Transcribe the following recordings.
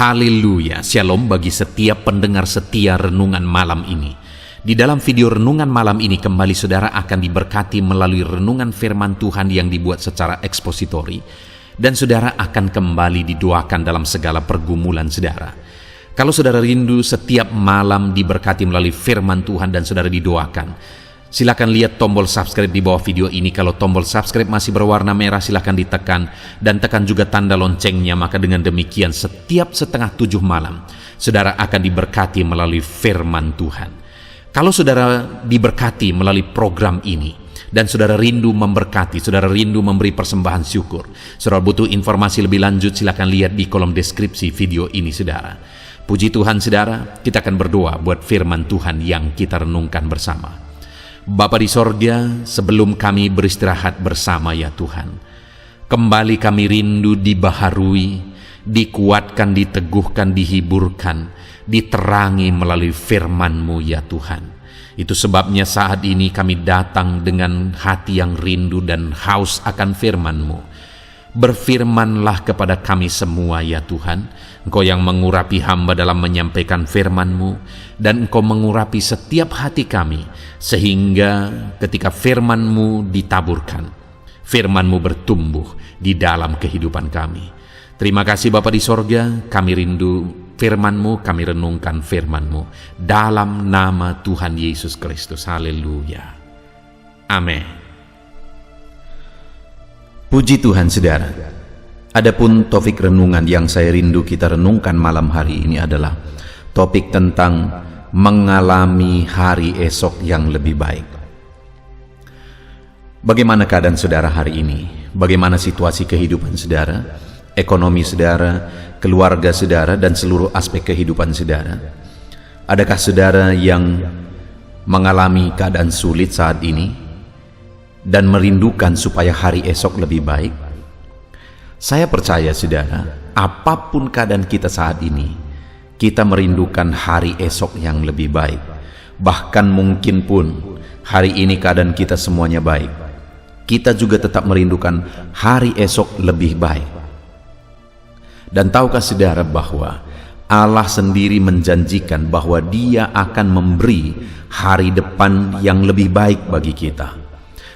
Haleluya, shalom bagi setiap pendengar setia renungan malam ini. Di dalam video renungan malam ini kembali saudara akan diberkati melalui renungan firman Tuhan yang dibuat secara ekspositori. Dan saudara akan kembali didoakan dalam segala pergumulan saudara. Kalau saudara rindu setiap malam diberkati melalui firman Tuhan dan saudara didoakan, silakan lihat tombol subscribe di bawah video ini. Kalau tombol subscribe masih berwarna merah, silakan ditekan dan tekan juga tanda loncengnya. Maka dengan demikian setiap setengah 7 malam saudara akan diberkati melalui firman Tuhan. Kalau saudara diberkati melalui program ini dan saudara rindu memberkati, saudara rindu memberi persembahan syukur, saudara butuh informasi lebih lanjut, silakan lihat di kolom deskripsi video ini saudara. Puji Tuhan saudara, kita akan berdoa buat firman Tuhan yang kita renungkan bersama. Bapa di sorga, sebelum kami beristirahat bersama ya Tuhan, kembali kami rindu dibaharui, dikuatkan, diteguhkan, dihiburkan, diterangi melalui firman-Mu ya Tuhan. Itu sebabnya saat ini kami datang dengan hati yang rindu dan haus akan firman-Mu. Berfirmanlah kepada kami semua ya Tuhan. Engkau yang mengurapi hamba dalam menyampaikan firman-Mu, dan Engkau mengurapi setiap hati kami, sehingga ketika firman-Mu ditaburkan, firman-Mu bertumbuh di dalam kehidupan kami. Terima kasih Bapa di sorga, kami rindu firman-Mu, kami renungkan firman-Mu dalam nama Tuhan Yesus Kristus. Haleluya. Amin. Puji Tuhan saudara. Adapun topik renungan yang saya rindu kita renungkan malam hari ini adalah topik tentang mengalami hari esok yang lebih baik. Bagaimana keadaan saudara hari ini? Bagaimana situasi kehidupan saudara, ekonomi saudara, keluarga saudara, dan seluruh aspek kehidupan saudara? Adakah saudara yang mengalami keadaan sulit saat ini dan merindukan supaya hari esok lebih baik? Saya percaya saudara, apapun keadaan kita saat ini, kita merindukan hari esok yang lebih baik. Bahkan mungkin pun hari ini keadaan kita semuanya baik, kita juga tetap merindukan hari esok lebih baik. Dan tahukah saudara bahwa Allah sendiri menjanjikan bahwa Dia akan memberi hari depan yang lebih baik bagi kita.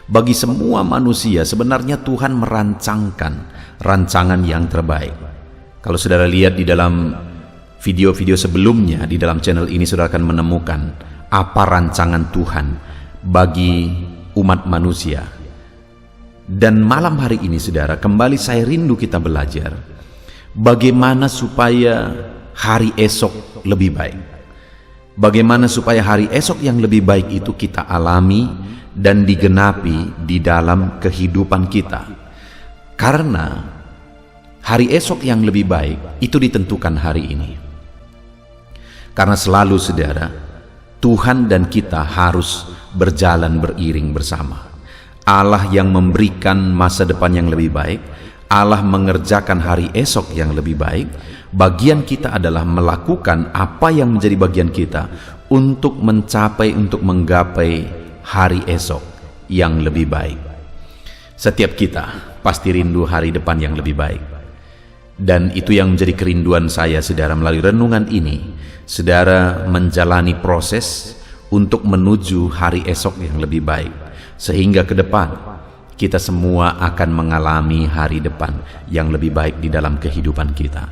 Bagi semua manusia sebenarnya Tuhan merancangkan rancangan yang terbaik. Kalau saudara lihat di dalam video-video sebelumnya di dalam channel ini, saudara akan menemukan apa rancangan Tuhan bagi umat manusia. Dan malam hari ini saudara, kembali saya rindu kita belajar bagaimana supaya hari esok lebih baik. Bagaimana supaya hari esok yang lebih baik itu kita alami dan digenapi di dalam kehidupan kita. Karena hari esok yang lebih baik itu ditentukan hari ini. Karena selalu saudara, Tuhan dan kita harus berjalan beriring bersama. Allah yang memberikan masa depan yang lebih baik, Allah mengerjakan hari esok yang lebih baik. Bagian kita adalah melakukan apa yang menjadi bagian kita untuk mencapai, untuk menggapai hari esok yang lebih baik. Setiap kita pasti rindu hari depan yang lebih baik. Dan itu yang menjadi kerinduan saya saudara melalui renungan ini. Saudara menjalani proses untuk menuju hari esok yang lebih baik. Sehingga ke depan kita semua akan mengalami hari depan yang lebih baik di dalam kehidupan kita.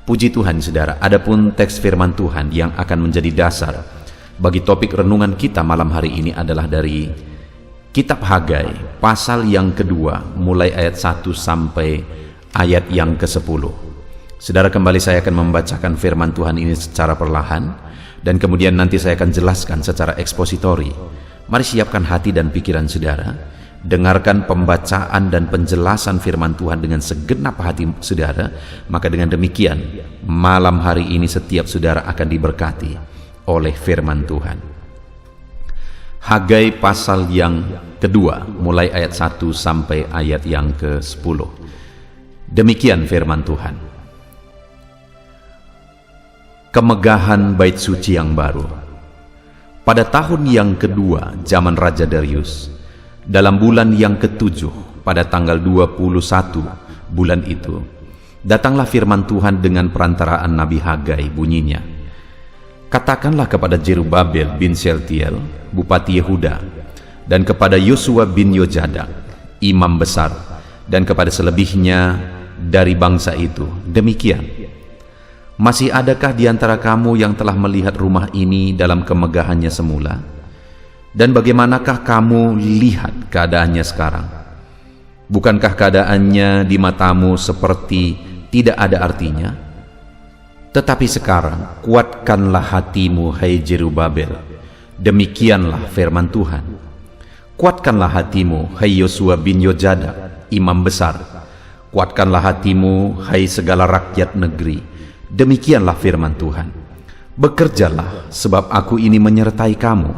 Puji Tuhan saudara, adapun teks firman Tuhan yang akan menjadi dasar bagi topik renungan kita malam hari ini adalah dari Kitab Hagai, pasal yang kedua, mulai ayat 1 sampai ayat yang ke-10. Saudara, kembali saya akan membacakan firman Tuhan ini secara perlahan, dan kemudian nanti saya akan jelaskan secara ekspositori. Mari siapkan hati dan pikiran saudara, dengarkan pembacaan dan penjelasan firman Tuhan dengan segenap hati saudara, maka dengan demikian malam hari ini setiap saudara akan diberkati oleh firman Tuhan. Hagai pasal yang kedua, mulai ayat 1 sampai ayat yang ke-10. Demikian firman Tuhan. Kemegahan bait suci yang baru. Pada tahun yang kedua zaman Raja Darius, dalam bulan yang ke-7 pada tanggal 21 bulan itu, datanglah firman Tuhan dengan perantaraan Nabi Hagai, bunyinya, katakanlah kepada Jerubabel bin Shealtiel, bupati Yehuda, dan kepada Yosua bin Yojadak, imam besar, dan kepada selebihnya dari bangsa itu, demikian, masih adakah di antara kamu yang telah melihat rumah ini dalam kemegahannya semula? Dan bagaimanakah kamu lihat keadaannya sekarang? Bukankah keadaannya di matamu seperti tidak ada artinya? Tetapi sekarang kuatkanlah hatimu, hai Jerubabel, demikianlah firman Tuhan. Kuatkanlah hatimu, hai Yosua bin Yojadak, imam besar. Kuatkanlah hatimu, hai segala rakyat negeri, demikianlah firman Tuhan. Bekerjalah, sebab aku ini menyertai kamu,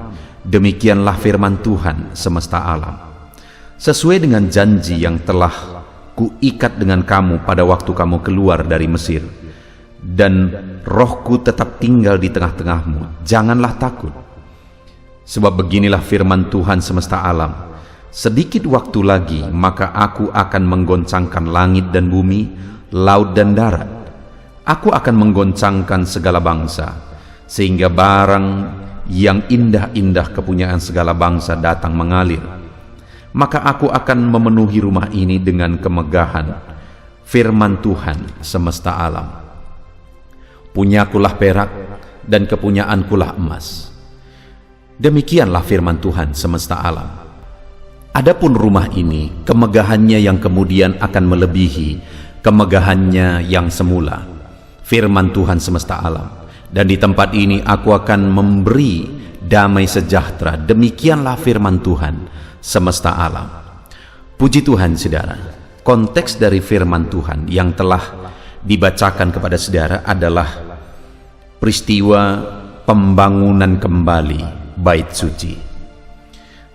demikianlah firman Tuhan semesta alam. Sesuai dengan janji yang telah kuikat dengan kamu pada waktu kamu keluar dari Mesir, dan rohku tetap tinggal di tengah-tengahmu, janganlah takut. Sebab beginilah firman Tuhan semesta alam, sedikit waktu lagi maka aku akan menggoncangkan langit dan bumi, laut dan darat. Aku akan menggoncangkan segala bangsa, sehingga barang yang indah-indah kepunyaan segala bangsa datang mengalir. Maka aku akan memenuhi rumah ini dengan kemegahan firman Tuhan semesta alam. Punyakulah perak dan kepunyaankulah emas. Demikianlah firman Tuhan semesta alam. Adapun rumah ini, kemegahannya yang kemudian akan melebihi kemegahannya yang semula, firman Tuhan semesta alam. Dan di tempat ini aku akan memberi damai sejahtera, demikianlah firman Tuhan semesta alam. Puji Tuhan, saudara. Konteks dari firman Tuhan yang telah dibacakan kepada saudara adalah peristiwa pembangunan kembali bait suci.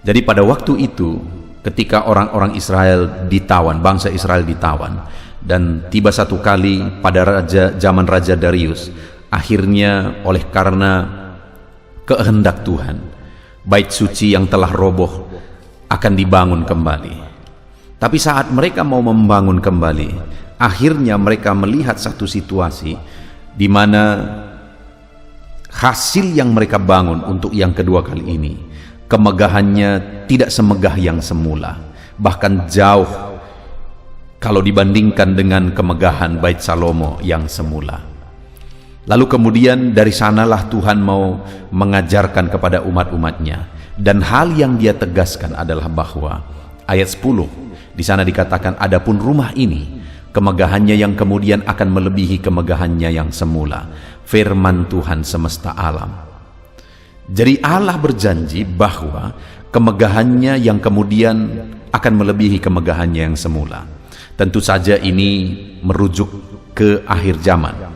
Jadi pada waktu itu, ketika orang-orang Israel ditawan, bangsa Israel ditawan, dan tiba satu kali pada zaman Raja Darius, akhirnya oleh karena kehendak Tuhan, bait suci yang telah roboh akan dibangun kembali. Tapi saat mereka mau membangun kembali, akhirnya mereka melihat satu situasi di mana hasil yang mereka bangun untuk yang kedua kali ini, kemegahannya tidak semegah yang semula, bahkan jauh kalau dibandingkan dengan kemegahan bait Salomo yang semula. Lalu kemudian dari sanalah Tuhan mau mengajarkan kepada umat-umatnya, dan hal yang dia tegaskan adalah bahwa ayat 10 di sana dikatakan, adapun rumah ini kemegahannya yang kemudian akan melebihi kemegahannya yang semula, firman Tuhan semesta alam. Jadi Allah berjanji bahwa kemegahannya yang kemudian akan melebihi kemegahannya yang semula. Tentu saja ini merujuk ke akhir zaman.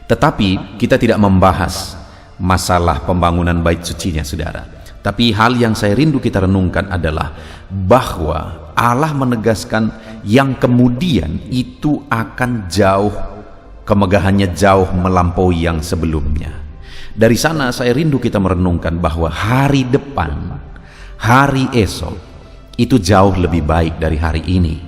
Tetapi kita tidak membahas masalah pembangunan bait sucinya, saudara. Tapi hal yang saya rindu kita renungkan adalah bahwa Allah menegaskan yang kemudian itu akan jauh, kemegahannya jauh melampaui yang sebelumnya. Dari sana saya rindu kita merenungkan bahwa hari depan, hari esok itu jauh lebih baik dari hari ini.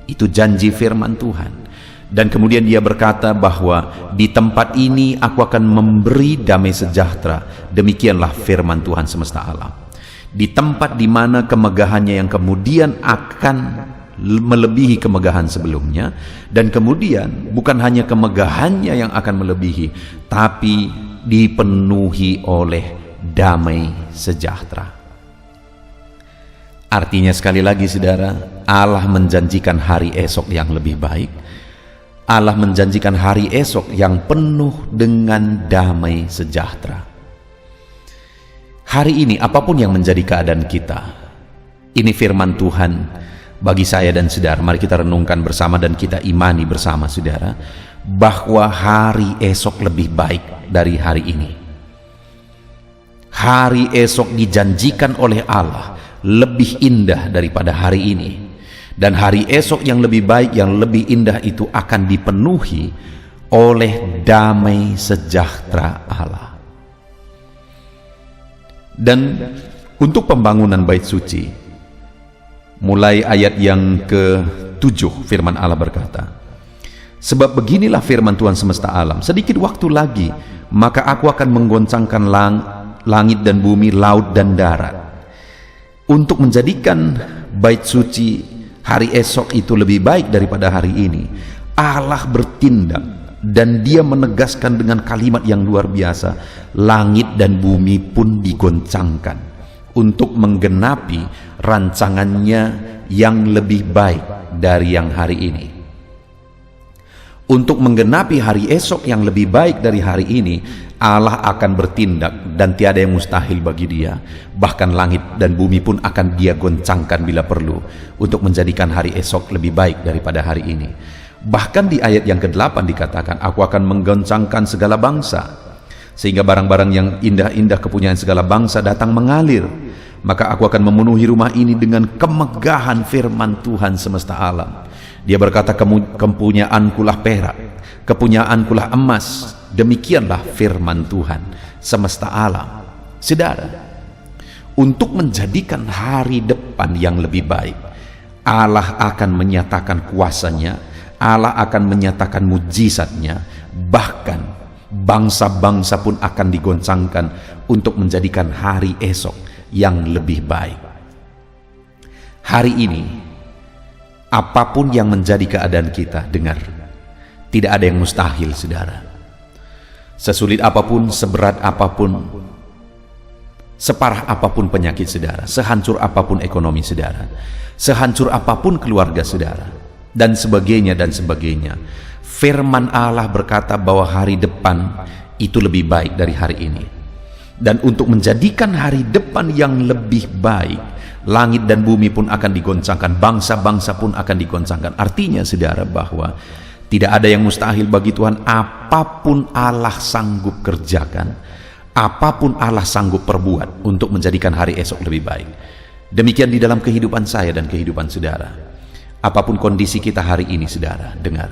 Itu janji firman Tuhan. Dan kemudian dia berkata bahwa di tempat ini aku akan memberi damai sejahtera, demikianlah firman Tuhan semesta alam. Di tempat di mana kemegahannya yang kemudian akan melebihi kemegahan sebelumnya, dan kemudian bukan hanya kemegahannya yang akan melebihi, tapi dipenuhi oleh damai sejahtera. Artinya sekali lagi, saudara, Allah menjanjikan hari esok yang lebih baik. Allah menjanjikan hari esok yang penuh dengan damai sejahtera. Hari ini apapun yang menjadi keadaan kita, ini firman Tuhan bagi saya dan saudara. Mari kita renungkan bersama dan kita imani bersama, saudara, bahwa hari esok lebih baik dari hari ini. Hari esok dijanjikan oleh Allah lebih indah daripada hari ini. Dan hari esok yang lebih baik, yang lebih indah itu akan dipenuhi oleh damai sejahtera Allah. Dan untuk pembangunan bait suci, mulai ayat yang ke-7 firman Allah berkata, Sebab beginilah firman Tuhan semesta alam, sedikit waktu lagi, maka aku akan menggoncangkan langit dan bumi, laut dan darat, untuk menjadikan bait suci hari esok itu lebih baik daripada hari ini. Allah bertindak dan dia menegaskan dengan kalimat yang luar biasa, langit dan bumi pun digoncangkan untuk menggenapi rancangannya yang lebih baik dari yang hari ini. Untuk menggenapi hari esok yang lebih baik dari hari ini, Allah akan bertindak dan tiada yang mustahil bagi dia. Bahkan langit dan bumi pun akan dia goncangkan bila perlu untuk menjadikan hari esok lebih baik daripada hari ini. Bahkan di ayat yang ke-8 dikatakan, aku akan menggoncangkan segala bangsa, sehingga barang-barang yang indah-indah kepunyaan segala bangsa datang mengalir. Maka aku akan memenuhi rumah ini dengan kemegahan firman Tuhan semesta alam. Dia berkata, kepunyaankulah perak, kepunyaankulah emas. Demikianlah firman Tuhan semesta alam. Saudara, untuk menjadikan hari depan yang lebih baik, Allah akan menyatakan kuasanya, Allah akan menyatakan mujizatnya. Bahkan bangsa-bangsa pun akan digoncangkan untuk menjadikan hari esok yang lebih baik. Hari ini, apapun yang menjadi keadaan kita, dengar, tidak ada yang mustahil, saudara. Sesulit apapun, seberat apapun, separah apapun penyakit saudara, sehancur apapun ekonomi saudara, sehancur apapun keluarga saudara, dan sebagainya dan sebagainya, firman Allah berkata bahwa hari depan itu lebih baik dari hari ini. Dan untuk menjadikan hari depan yang lebih baik, langit dan bumi pun akan digoncangkan, bangsa-bangsa pun akan digoncangkan. Artinya saudara, bahwa tidak ada yang mustahil bagi Tuhan. Apapun Allah sanggup kerjakan, apapun Allah sanggup perbuat untuk menjadikan hari esok lebih baik. Demikian di dalam kehidupan saya dan kehidupan saudara. Apapun kondisi kita hari ini, saudara, dengar,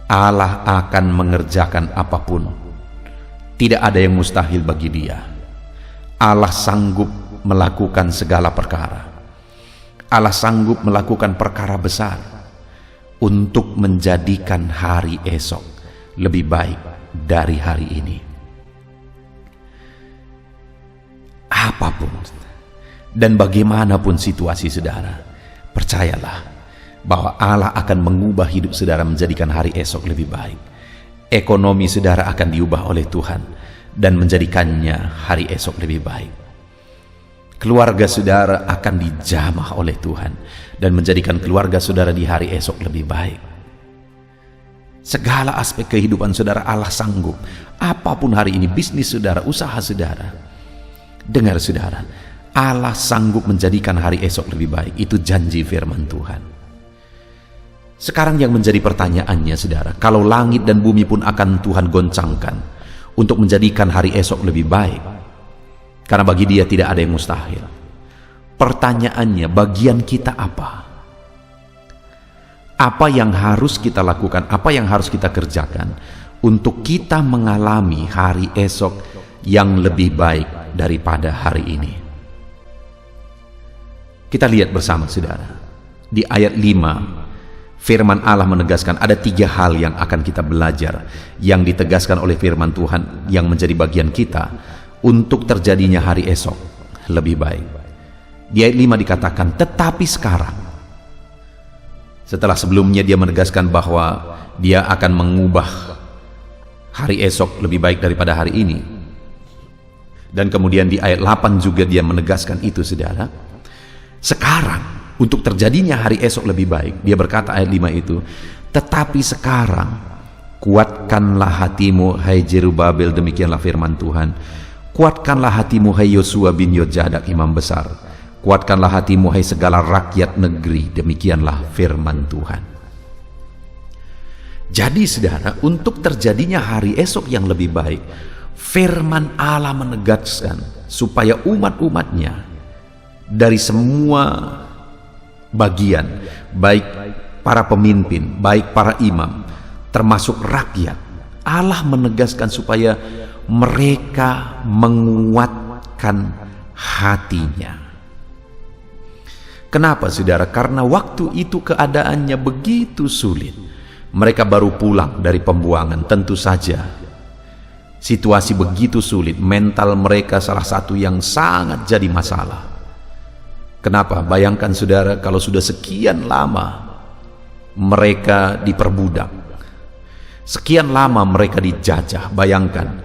Allah akan mengerjakan apapun. Tidak ada yang mustahil bagi dia. Allah sanggup melakukan segala perkara. Allah sanggup melakukan perkara besar untuk menjadikan hari esok lebih baik dari hari ini. Apapun dan bagaimanapun situasi saudara, percayalah bahwa Allah akan mengubah hidup saudara menjadikan hari esok lebih baik. Ekonomi saudara akan diubah oleh Tuhan dan menjadikannya hari esok lebih baik. Keluarga saudara akan dijamah oleh Tuhan dan menjadikan keluarga saudara di hari esok lebih baik. Segala aspek kehidupan saudara Allah sanggup. Apapun hari ini, bisnis saudara, usaha saudara, dengar saudara, Allah sanggup menjadikan hari esok lebih baik. Itu janji firman Tuhan. Sekarang yang menjadi pertanyaannya saudara, kalau langit dan bumi pun akan Tuhan goncangkan untuk menjadikan hari esok lebih baik, karena bagi dia tidak ada yang mustahil. Pertanyaannya, bagian kita apa? Apa yang harus kita lakukan, apa yang harus kita kerjakan untuk kita mengalami hari esok yang lebih baik daripada hari ini? Kita lihat bersama saudara, di ayat 5, firman Allah menegaskan ada 3 hal yang akan kita belajar, yang ditegaskan oleh firman Tuhan yang menjadi bagian kita untuk terjadinya hari esok lebih baik. Di ayat 5 dikatakan, tetapi sekarang. Setelah sebelumnya dia menegaskan bahwa dia akan mengubah hari esok lebih baik daripada hari ini. Dan kemudian di ayat 8 juga dia menegaskan itu saudara. Sekarang, untuk terjadinya hari esok lebih baik, dia berkata ayat 5 itu, tetapi sekarang kuatkanlah hatimu hai Jerubabel, demikianlah firman Tuhan. Kuatkanlah hatimu hai Yosua bin Yojadak imam besar. Kuatkanlah hatimu hai segala rakyat negeri, demikianlah firman Tuhan. Jadi saudara, untuk terjadinya hari esok yang lebih baik, firman Allah menegaskan supaya umat-umatnya dari semua bagian, baik para pemimpin, baik para imam, termasuk rakyat, Allah menegaskan supaya mereka menguatkan hatinya. Kenapa saudara? Karena waktu itu keadaannya begitu sulit, Mereka baru pulang dari pembuangan. Tentu saja situasi begitu sulit, mental mereka salah satu yang sangat jadi masalah. Kenapa? Bayangkan saudara, kalau sudah sekian lama mereka diperbudak, sekian lama mereka dijajah, bayangkan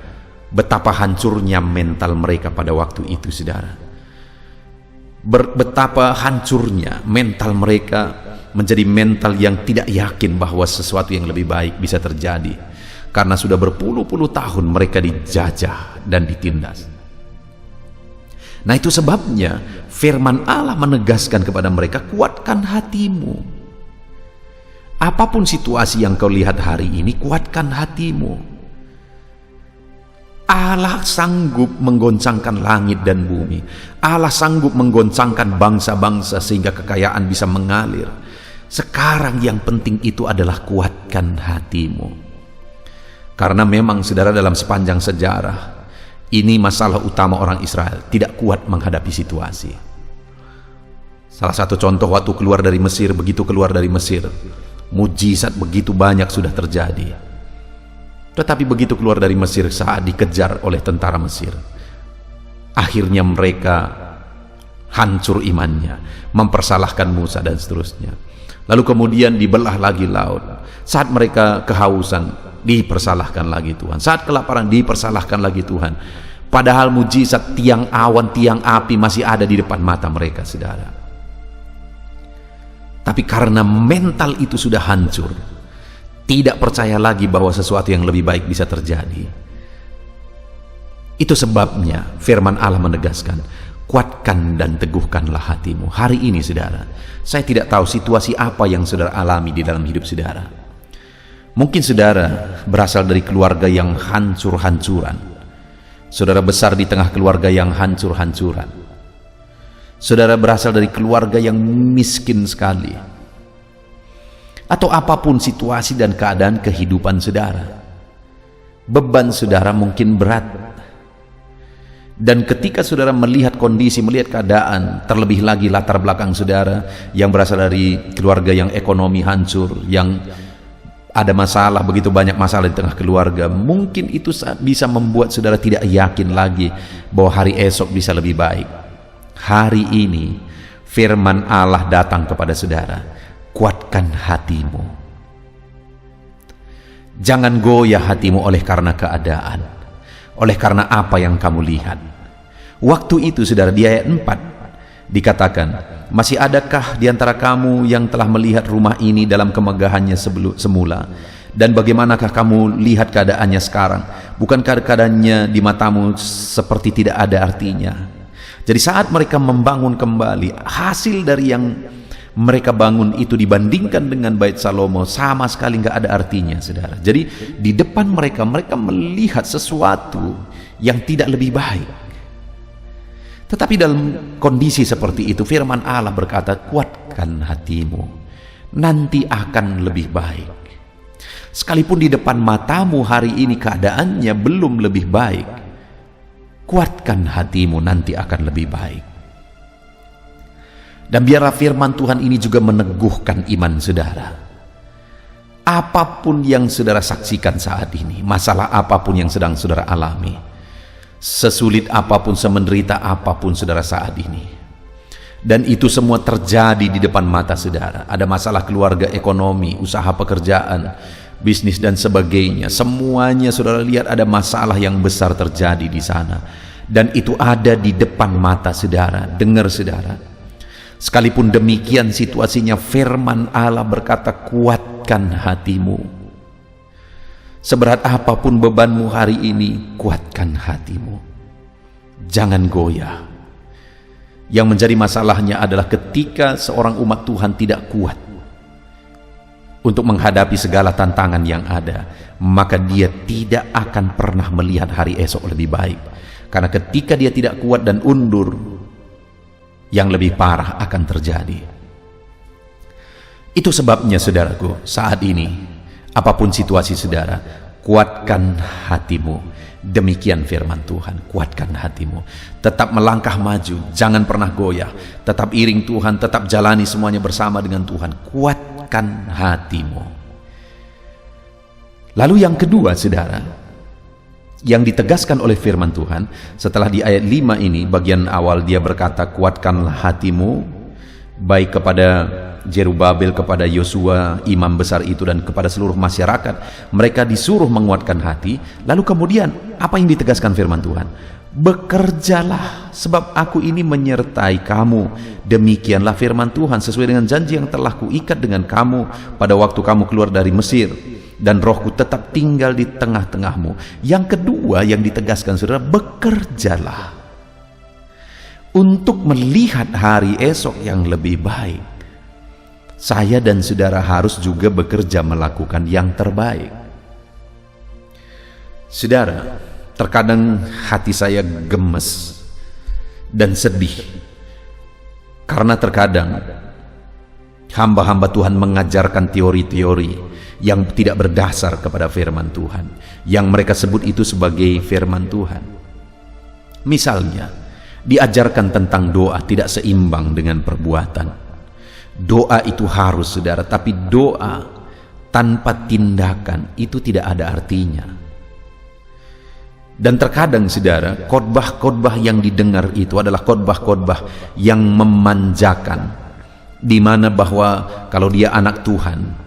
betapa hancurnya mental mereka pada waktu itu, saudara. Betapa hancurnya mental mereka, menjadi mental yang tidak yakin bahwa sesuatu yang lebih baik bisa terjadi, karena sudah berpuluh-puluh tahun mereka dijajah dan ditindas. Nah, itu sebabnya firman Allah menegaskan kepada mereka, kuatkan hatimu. Apapun situasi yang kau lihat hari ini, kuatkan hatimu. Allah sanggup menggoncangkan langit dan bumi. Allah sanggup menggoncangkan bangsa-bangsa sehingga kekayaan bisa mengalir. Sekarang yang penting itu adalah kuatkan hatimu. Karena memang saudara, dalam sepanjang sejarah ini masalah utama orang Israel, tidak kuat menghadapi situasi. Salah satu contoh waktu keluar dari Mesir, begitu keluar dari Mesir, mujizat begitu banyak sudah terjadi. Tetapi begitu keluar dari Mesir, saat dikejar oleh tentara Mesir, akhirnya mereka hancur imannya, mempersalahkan Musa dan seterusnya. Lalu kemudian dibelah lagi laut. Saat mereka kehausan, dipersalahkan lagi Tuhan. Saat kelaparan, dipersalahkan lagi Tuhan. Padahal mujizat tiang awan, tiang api masih ada di depan mata mereka, saudara. Tapi karena mental itu sudah hancur, tidak percaya lagi bahwa sesuatu yang lebih baik bisa terjadi. Itu sebabnya firman Allah menegaskan, kuatkan dan teguhkanlah hatimu. Hari ini, saudara, saya tidak tahu situasi apa yang saudara alami di dalam hidup saudara. Mungkin saudara berasal dari keluarga yang hancur-hancuran. Saudara besar di tengah keluarga yang hancur-hancuran. Saudara berasal dari keluarga yang miskin sekali. Atau apapun situasi dan keadaan kehidupan saudara, beban saudara mungkin berat. Dan ketika saudara melihat kondisi, melihat keadaan, terlebih lagi latar belakang saudara yang berasal dari keluarga yang ekonomi hancur, yang ada masalah, begitu banyak masalah di tengah keluarga, mungkin itu bisa membuat saudara tidak yakin lagi bahwa hari esok bisa lebih baik. Hari ini firman Allah datang kepada saudara, kuatkan hatimu. Jangan goyah hatimu oleh karena keadaan, oleh karena apa yang kamu lihat. Waktu itu, saudara, di ayat 4 dikatakan, masih adakah di antara kamu yang telah melihat rumah ini dalam kemegahannya semula? Dan bagaimanakah kamu lihat keadaannya sekarang? Bukankah keadaannya di matamu seperti tidak ada artinya? Jadi saat mereka membangun kembali, hasil dari yang mereka bangun itu dibandingkan dengan Bait Salomo sama sekali nggak ada artinya, saudara. Jadi di depan mereka melihat sesuatu yang tidak lebih baik. Tetapi dalam kondisi seperti itu, firman Allah berkata, kuatkan hatimu, nanti akan lebih baik. Sekalipun di depan matamu hari ini keadaannya belum lebih baik, kuatkan hatimu, nanti akan lebih baik. Dan biarlah firman Tuhan ini juga meneguhkan iman saudara. Apapun yang saudara saksikan saat ini, masalah apapun yang sedang saudara alami, sesulit apapun, semenderita apapun saudara saat ini, dan itu semua terjadi di depan mata saudara. Ada masalah keluarga, ekonomi, usaha pekerjaan, bisnis dan sebagainya. Semuanya saudara lihat ada masalah yang besar terjadi di sana, dan itu ada di depan mata saudara. Dengar saudara, sekalipun demikian situasinya, firman Allah berkata, kuatkan hatimu. Seberat apapun bebanmu hari ini, kuatkan hatimu. Jangan goyah. Yang menjadi masalahnya adalah ketika seorang umat Tuhan tidak kuat untuk menghadapi segala tantangan yang ada, maka dia tidak akan pernah melihat hari esok lebih baik. Karena ketika dia tidak kuat dan undur, yang lebih parah akan terjadi. Itu sebabnya, saudaraku, saat ini apapun situasi saudara, kuatkan hatimu. Demikian firman Tuhan, kuatkan hatimu. Tetap melangkah maju, jangan pernah goyah. Tetap iring Tuhan, tetap jalani semuanya bersama dengan Tuhan. Kuatkan hatimu. Lalu yang kedua, saudara, yang ditegaskan oleh firman Tuhan setelah di ayat 5 ini, bagian awal dia berkata, kuatkanlah hatimu, baik kepada Jerubabel, kepada Yosua imam besar itu, dan kepada seluruh masyarakat. Mereka disuruh menguatkan hati. Lalu kemudian apa yang ditegaskan firman Tuhan? Bekerjalah, sebab aku ini menyertai kamu. Demikianlah firman Tuhan, sesuai dengan janji yang telah kuikat dengan kamu pada waktu kamu keluar dari Mesir, dan rohku tetap tinggal di tengah-tengahmu. Yang kedua yang ditegaskan, saudara, bekerjalah untuk melihat hari esok yang lebih baik. Saya dan saudara harus juga bekerja melakukan yang terbaik. Saudara, terkadang hati saya gemes dan sedih karena terkadang hamba-hamba Tuhan mengajarkan teori-teori yang tidak berdasar kepada firman Tuhan, yang mereka sebut itu sebagai firman Tuhan. Misalnya, diajarkan tentang doa tidak seimbang dengan perbuatan. Doa itu harus, saudara, tapi doa tanpa tindakan itu tidak ada artinya. Dan terkadang, saudara, khotbah-khotbah yang didengar itu adalah khotbah-khotbah yang memanjakan, di mana bahwa kalau dia anak Tuhan,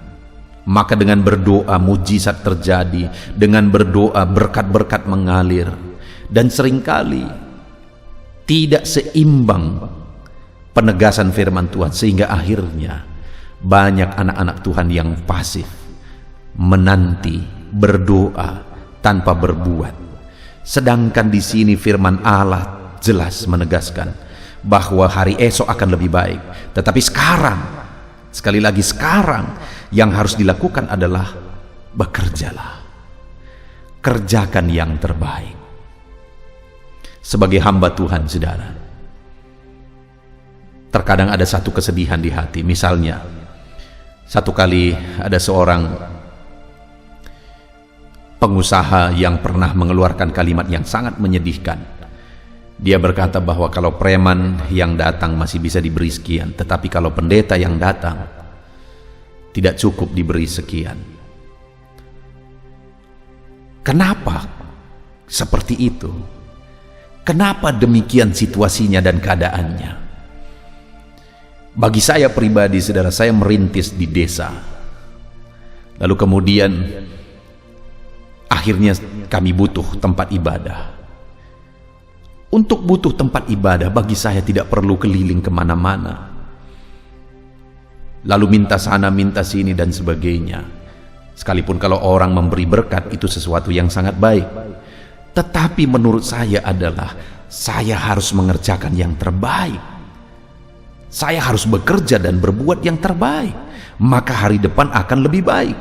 maka dengan berdoa mujizat terjadi, dengan berdoa berkat-berkat mengalir, dan seringkali tidak seimbang penegasan firman Tuhan, sehingga akhirnya banyak anak-anak Tuhan yang pasif, menanti, berdoa tanpa berbuat. Sedangkan di sini firman Allah jelas menegaskan bahwa hari esok akan lebih baik. Tetapi sekarang, sekali lagi sekarang, yang harus dilakukan adalah bekerjalah, kerjakan yang terbaik. Sebagai hamba Tuhan, saudara, terkadang ada satu kesedihan di hati. Misalnya, satu kali ada seorang pengusaha yang pernah mengeluarkan kalimat yang sangat menyedihkan. Dia berkata bahwa kalau preman yang datang masih bisa diberi sekian, tetapi kalau pendeta yang datang tidak cukup diberi sekian. Kenapa seperti itu? Kenapa demikian situasinya dan keadaannya? Bagi saya pribadi, saudara, saya merintis di desa. Lalu kemudian akhirnya kami butuh tempat ibadah. Untuk butuh tempat ibadah, bagi saya tidak perlu keliling kemana-mana, lalu minta sana minta sini dan sebagainya. Sekalipun kalau orang memberi berkat itu sesuatu yang sangat baik, tetapi menurut saya adalah saya harus mengerjakan yang terbaik. Saya harus bekerja dan berbuat yang terbaik, maka hari depan akan lebih baik.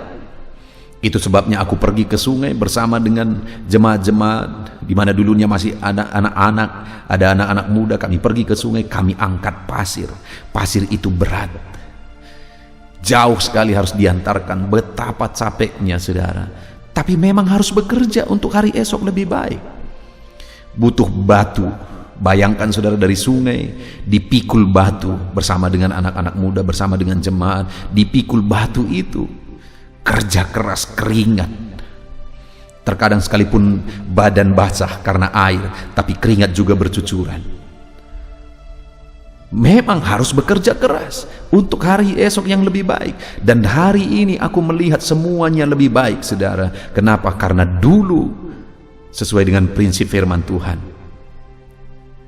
Itu sebabnya aku pergi ke sungai bersama dengan jemaat-jemaat, di mana dulunya masih ada anak-anak, ada anak-anak muda. Kami pergi ke sungai, kami angkat pasir. Pasir itu berat, jauh sekali harus diantarkan. Betapa capeknya, saudara. Tapi memang harus bekerja untuk hari esok lebih baik. Butuh batu. Bayangkan, saudara, dari sungai dipikul batu bersama dengan anak-anak muda, bersama dengan jemaat, dipikul batu itu. Kerja keras, keringat. Terkadang sekalipun badan basah karena air, tapi keringat juga bercucuran. Memang harus bekerja keras untuk hari esok yang lebih baik. Dan hari ini aku melihat semuanya lebih baik, saudara. Kenapa? Karena dulu sesuai dengan prinsip firman Tuhan,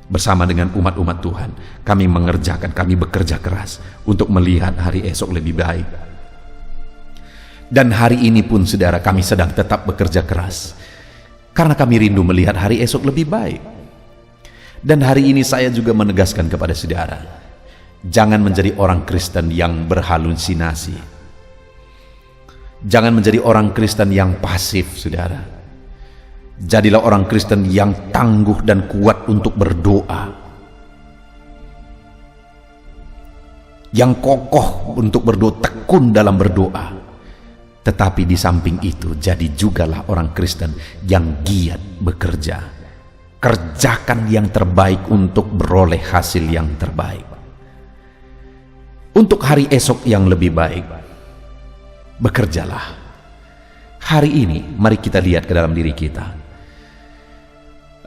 bersama dengan umat-umat Tuhan, kami mengerjakan, kami bekerja keras untuk melihat hari esok lebih baik. Dan hari ini pun, saudara, kami sedang tetap bekerja keras karena kami rindu melihat hari esok lebih baik. Dan hari ini saya juga menegaskan kepada saudara, jangan menjadi orang Kristen yang berhalusinasi. Jangan menjadi orang Kristen yang pasif, saudara. Jadilah orang Kristen yang tangguh dan kuat untuk berdoa, yang kokoh untuk berdoa, tekun dalam berdoa. Tetapi di samping itu, jadi jugalah orang Kristen yang giat bekerja. Kerjakan yang terbaik untuk beroleh hasil yang terbaik. Untuk hari esok yang lebih baik, bekerjalah. Hari ini, mari kita lihat ke dalam diri kita.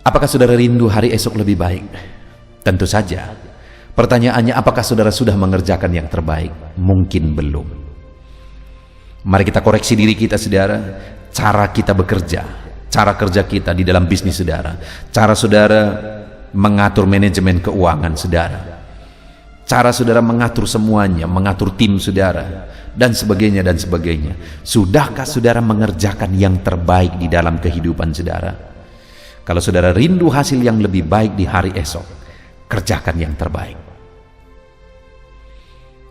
Apakah saudara rindu hari esok lebih baik? Tentu saja. Pertanyaannya, apakah saudara sudah mengerjakan yang terbaik? Mungkin belum. Mari kita koreksi diri kita, saudara. Cara kita bekerja, cara kerja kita di dalam bisnis saudara, cara saudara mengatur manajemen keuangan saudara, cara saudara mengatur semuanya, mengatur tim saudara, dan sebagainya dan sebagainya. Sudahkah saudara mengerjakan yang terbaik di dalam kehidupan saudara? Kalau saudara rindu hasil yang lebih baik di hari esok, kerjakan yang terbaik.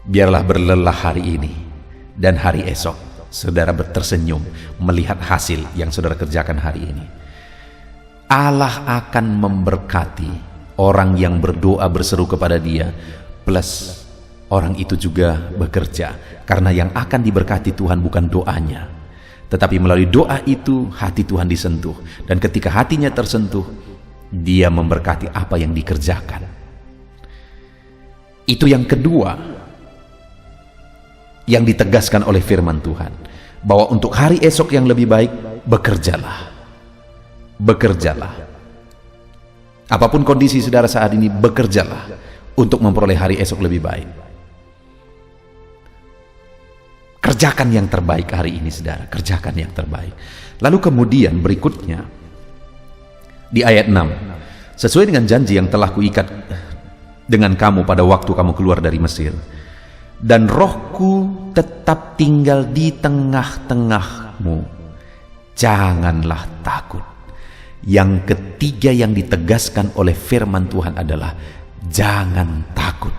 Biarlah berlelah hari ini dan hari esok saudara tersenyum melihat hasil yang saudara kerjakan hari ini. Allah akan memberkati orang yang berdoa berseru kepada Dia, plus orang itu juga bekerja, karena yang akan diberkati Tuhan bukan doanya, tetapi melalui doa itu hati Tuhan disentuh, dan ketika hatinya tersentuh, Dia memberkati apa yang dikerjakan. Itu yang kedua yang ditegaskan oleh firman Tuhan, bahwa untuk hari esok yang lebih baik, bekerjalah. Bekerjalah. Apapun kondisi saudara saat ini, bekerjalah untuk memperoleh hari esok lebih baik. Kerjakan yang terbaik hari ini, saudara. Kerjakan yang terbaik. Lalu kemudian berikutnya, di ayat 6, sesuai dengan janji yang telah kuikat dengan kamu pada waktu kamu keluar dari Mesir, dan rohku tetap tinggal di tengah-tengahmu, janganlah takut. Yang ketiga yang ditegaskan oleh firman Tuhan adalah jangan takut.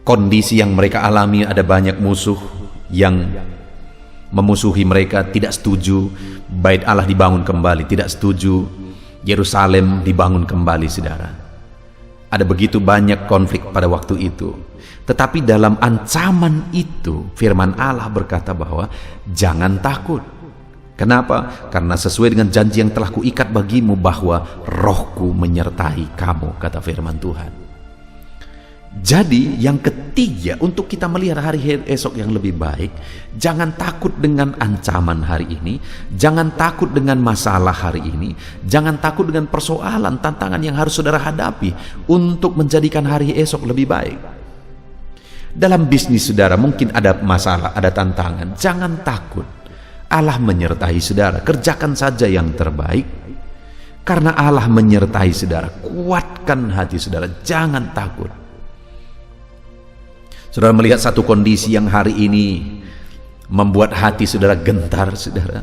Kondisi yang mereka alami, ada banyak musuh yang memusuhi mereka, tidak setuju Bait Allah dibangun kembali, tidak setuju Yerusalem dibangun kembali, saudara. Ada begitu banyak konflik pada waktu itu. Tetapi dalam ancaman itu, firman Allah berkata bahwa jangan takut. Kenapa? Karena sesuai dengan janji yang telah kuikat bagimu, bahwa rohku menyertai kamu, kata firman Tuhan. Jadi yang ketiga, untuk kita melihat hari esok yang lebih baik, jangan takut dengan ancaman hari ini, jangan takut dengan masalah hari ini, jangan takut dengan persoalan, tantangan yang harus saudara hadapi untuk menjadikan hari esok lebih baik. Dalam bisnis saudara mungkin ada masalah, ada tantangan, jangan takut. Allah menyertai saudara, kerjakan saja yang terbaik, karena Allah menyertai saudara. Kuatkan hati saudara, jangan takut. Saudara melihat satu kondisi yang hari ini membuat hati saudara gentar, saudara.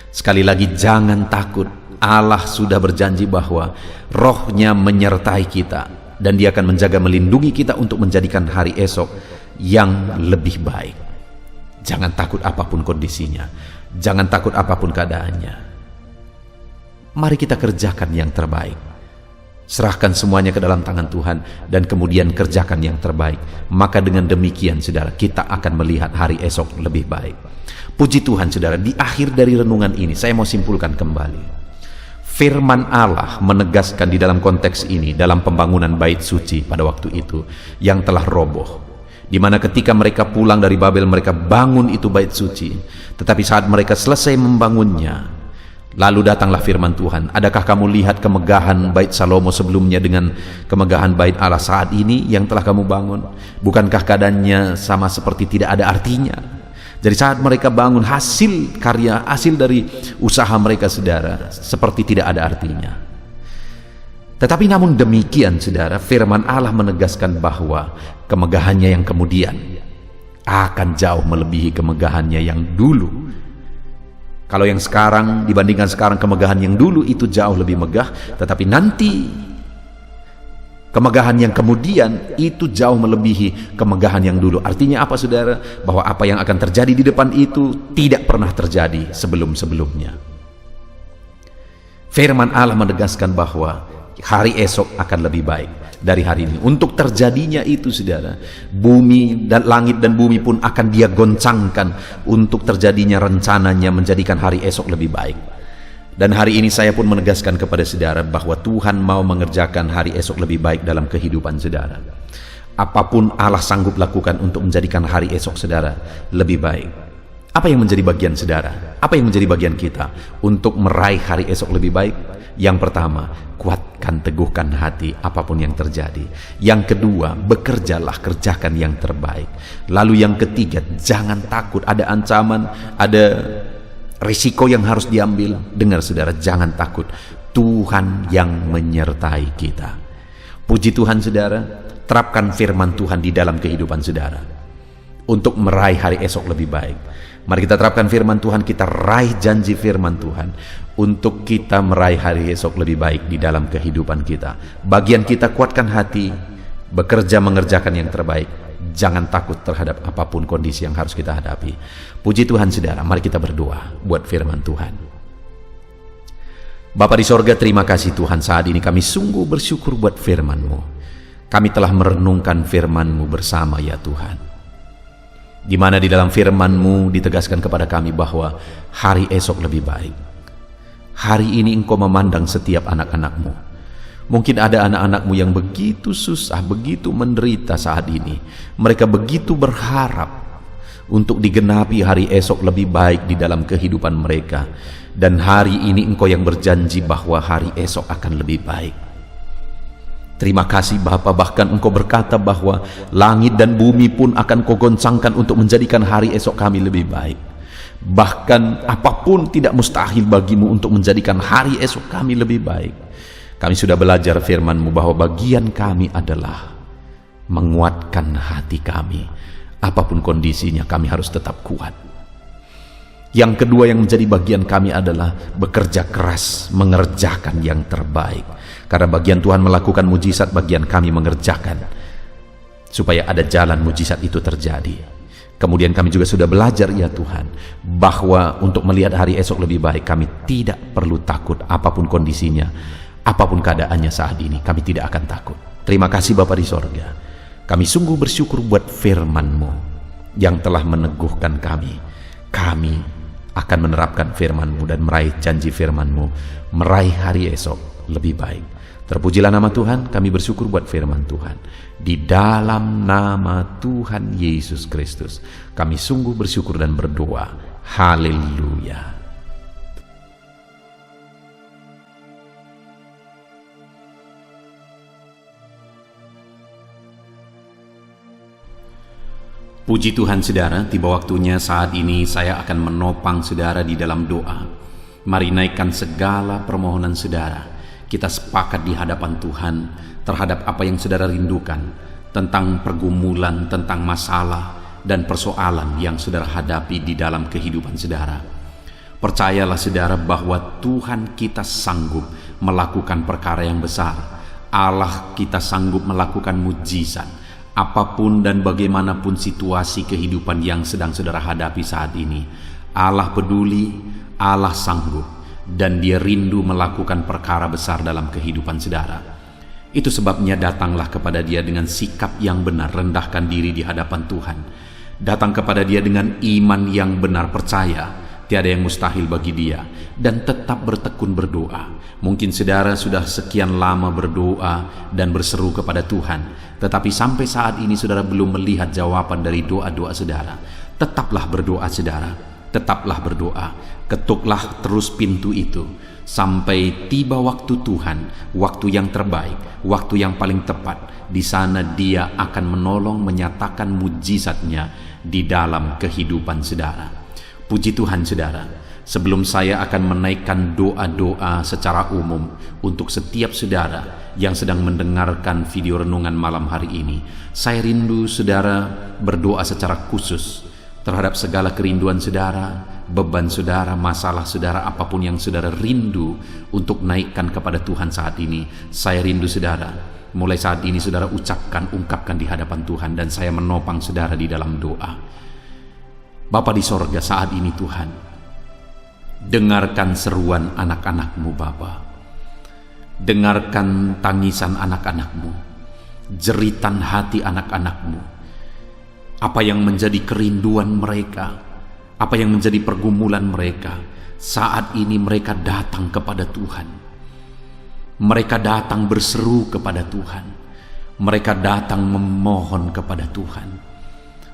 Sekali lagi, jangan takut. Allah sudah berjanji bahwa rohnya menyertai kita, dan Dia akan menjaga, melindungi kita untuk menjadikan hari esok yang lebih baik. Jangan takut apapun kondisinya, jangan takut apapun keadaannya. Mari kita kerjakan yang terbaik. Serahkan semuanya ke dalam tangan Tuhan, dan kemudian kerjakan yang terbaik. Maka dengan demikian, saudara, kita akan melihat hari esok lebih baik. Puji Tuhan, saudara. Di akhir dari renungan ini, saya mau simpulkan kembali. Firman Allah menegaskan di dalam konteks ini, dalam pembangunan bait suci pada waktu itu yang telah roboh, di mana ketika mereka pulang dari Babel, mereka bangun itu bait suci. Tetapi saat mereka selesai membangunnya, lalu datanglah firman Tuhan, adakah kamu lihat kemegahan bait Salomo sebelumnya dengan kemegahan bait Allah saat ini yang telah kamu bangun? Bukankah keadaannya sama seperti tidak ada artinya? Jadi saat mereka bangun, hasil karya, hasil dari usaha mereka, saudara, seperti tidak ada artinya. Tetapi namun demikian, saudara, firman Allah menegaskan bahwa kemegahannya yang kemudian akan jauh melebihi kemegahannya yang dulu. Kalau yang sekarang dibandingkan sekarang, kemegahan yang dulu itu jauh lebih megah, tetapi nanti kemegahan yang kemudian itu jauh melebihi kemegahan yang dulu. Artinya apa, saudara? Bahwa apa yang akan terjadi di depan itu tidak pernah terjadi sebelum-sebelumnya. Firman Allah menegaskan bahwa hari esok akan lebih baik dari hari ini. Untuk terjadinya itu, saudara, bumi dan langit dan bumi pun akan Dia goncangkan untuk terjadinya rencananya menjadikan hari esok lebih baik. Dan hari ini saya pun menegaskan kepada saudara bahwa Tuhan mau mengerjakan hari esok lebih baik dalam kehidupan saudara. Apapun Allah sanggup lakukan untuk menjadikan hari esok saudara lebih baik. Apa yang menjadi bagian saudara? Apa yang menjadi bagian kita untuk meraih hari esok lebih baik? Yang pertama, kuatkan, teguhkan hati apapun yang terjadi. Yang kedua, bekerjalah, kerjakan yang terbaik. Lalu yang ketiga, jangan takut. Ada ancaman, ada risiko yang harus diambil. Dengar saudara, jangan takut. Tuhan yang menyertai kita. Puji Tuhan saudara, terapkan firman Tuhan di dalam kehidupan saudara untuk meraih hari esok lebih baik. Mari kita terapkan firman Tuhan, kita raih janji firman Tuhan untuk kita meraih hari esok lebih baik di dalam kehidupan kita. Bagian kita, kuatkan hati, bekerja mengerjakan yang terbaik. Jangan takut terhadap apapun kondisi yang harus kita hadapi. Puji Tuhan saudara, mari kita berdoa buat firman Tuhan. Bapa di sorga, terima kasih Tuhan, saat ini kami sungguh bersyukur buat firman-Mu. Kami telah merenungkan firman-Mu bersama ya Tuhan, di mana di dalam firman-Mu ditegaskan kepada kami bahwa hari esok lebih baik. Hari ini Engkau memandang setiap anak-anak-Mu. Mungkin ada anak-anak-Mu yang begitu susah, begitu menderita saat ini. Mereka begitu berharap untuk digenapi hari esok lebih baik di dalam kehidupan mereka. Dan hari ini Engkau yang berjanji bahwa hari esok akan lebih baik. Terima kasih Bapa, bahkan Engkau berkata bahwa langit dan bumi pun akan Kau goncangkan untuk menjadikan hari esok kami lebih baik. Bahkan apapun tidak mustahil bagimu untuk menjadikan hari esok kami lebih baik. Kami sudah belajar firman-Mu bahwa bagian kami adalah menguatkan hati kami. Apapun kondisinya kami harus tetap kuat. Yang kedua yang menjadi bagian kami adalah bekerja keras, mengerjakan yang terbaik. Karena bagian Tuhan melakukan mujizat, bagian kami mengerjakan supaya ada jalan mujizat itu terjadi. Kemudian kami juga sudah belajar ya Tuhan, bahwa untuk melihat hari esok lebih baik, kami tidak perlu takut apapun kondisinya, apapun keadaannya saat ini, kami tidak akan takut. Terima kasih Bapa di sorga. Kami sungguh bersyukur buat firman-Mu yang telah meneguhkan kami. Kami akan menerapkan firman-Mu dan meraih janji firman-Mu, meraih hari esok lebih baik. Terpujilah nama Tuhan, kami bersyukur buat firman Tuhan. Di dalam nama Tuhan Yesus Kristus, kami sungguh bersyukur dan berdoa. Haleluya. Puji Tuhan saudara, tiba waktunya saat ini saya akan menopang saudara di dalam doa. Mari naikkan segala permohonan saudara. Kita sepakat di hadapan Tuhan terhadap apa yang saudara rindukan, tentang pergumulan, tentang masalah dan persoalan yang saudara hadapi di dalam kehidupan saudara. Percayalah saudara bahwa Tuhan kita sanggup melakukan perkara yang besar. Allah kita sanggup melakukan mujizat. Apapun dan bagaimanapun situasi kehidupan yang sedang saudara hadapi saat ini, Allah peduli, Allah sanggup, dan Dia rindu melakukan perkara besar dalam kehidupan saudara. Itu sebabnya datanglah kepada Dia dengan sikap yang benar, rendahkan diri di hadapan Tuhan. Datang kepada Dia dengan iman yang benar, percaya tiada yang mustahil bagi Dia, dan tetap bertekun berdoa. Mungkin saudara sudah sekian lama berdoa dan berseru kepada Tuhan, tetapi sampai saat ini saudara belum melihat jawaban dari doa-doa saudara. Tetaplah berdoa saudara, tetaplah berdoa. Ketuklah terus pintu itu sampai tiba waktu Tuhan, waktu yang terbaik, waktu yang paling tepat. Di sana Dia akan menolong, menyatakan mujizatnya di dalam kehidupan saudara. Puji Tuhan saudara. Sebelum saya akan menaikkan doa-doa secara umum untuk setiap saudara yang sedang mendengarkan video renungan malam hari ini, saya rindu saudara berdoa secara khusus terhadap segala kerinduan saudara, beban saudara, masalah saudara, apapun yang saudara rindu untuk naikkan kepada Tuhan saat ini. Saya rindu saudara, mulai saat ini saudara ungkapkan di hadapan Tuhan, dan saya menopang saudara di dalam doa. Bapa di sorga, saat ini Tuhan, dengarkan seruan anak-anak-Mu Bapa. Dengarkan tangisan anak-anak-Mu, jeritan hati anak-anak-Mu. Apa yang menjadi kerinduan mereka, apa yang menjadi pergumulan mereka. Saat ini mereka datang kepada Tuhan. Mereka datang berseru kepada Tuhan. Mereka datang memohon kepada Tuhan.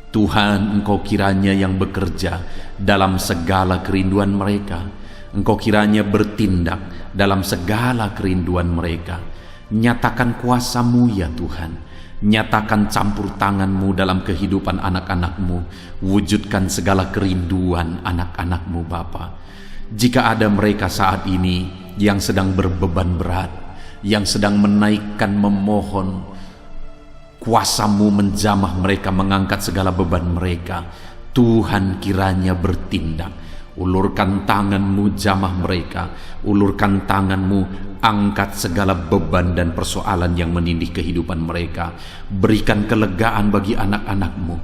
Tuhan, Engkau kiranya yang bekerja dalam segala kerinduan mereka. Engkau kiranya bertindak dalam segala kerinduan mereka. Nyatakan kuasa-Mu ya Tuhan. Nyatakan campur tangan-Mu dalam kehidupan anak-anak-Mu. Wujudkan segala kerinduan anak-anak-Mu Bapa. Jika ada mereka saat ini yang sedang berbeban berat, yang sedang menaikkan memohon, kuasa-Mu menjamah mereka, mengangkat segala beban mereka. Tuhan kiranya bertindak. Ulurkan tangan-Mu, jamah mereka. Ulurkan tangan-Mu, angkat segala beban dan persoalan yang menindih kehidupan mereka. Berikan kelegaan bagi anak-anak-Mu.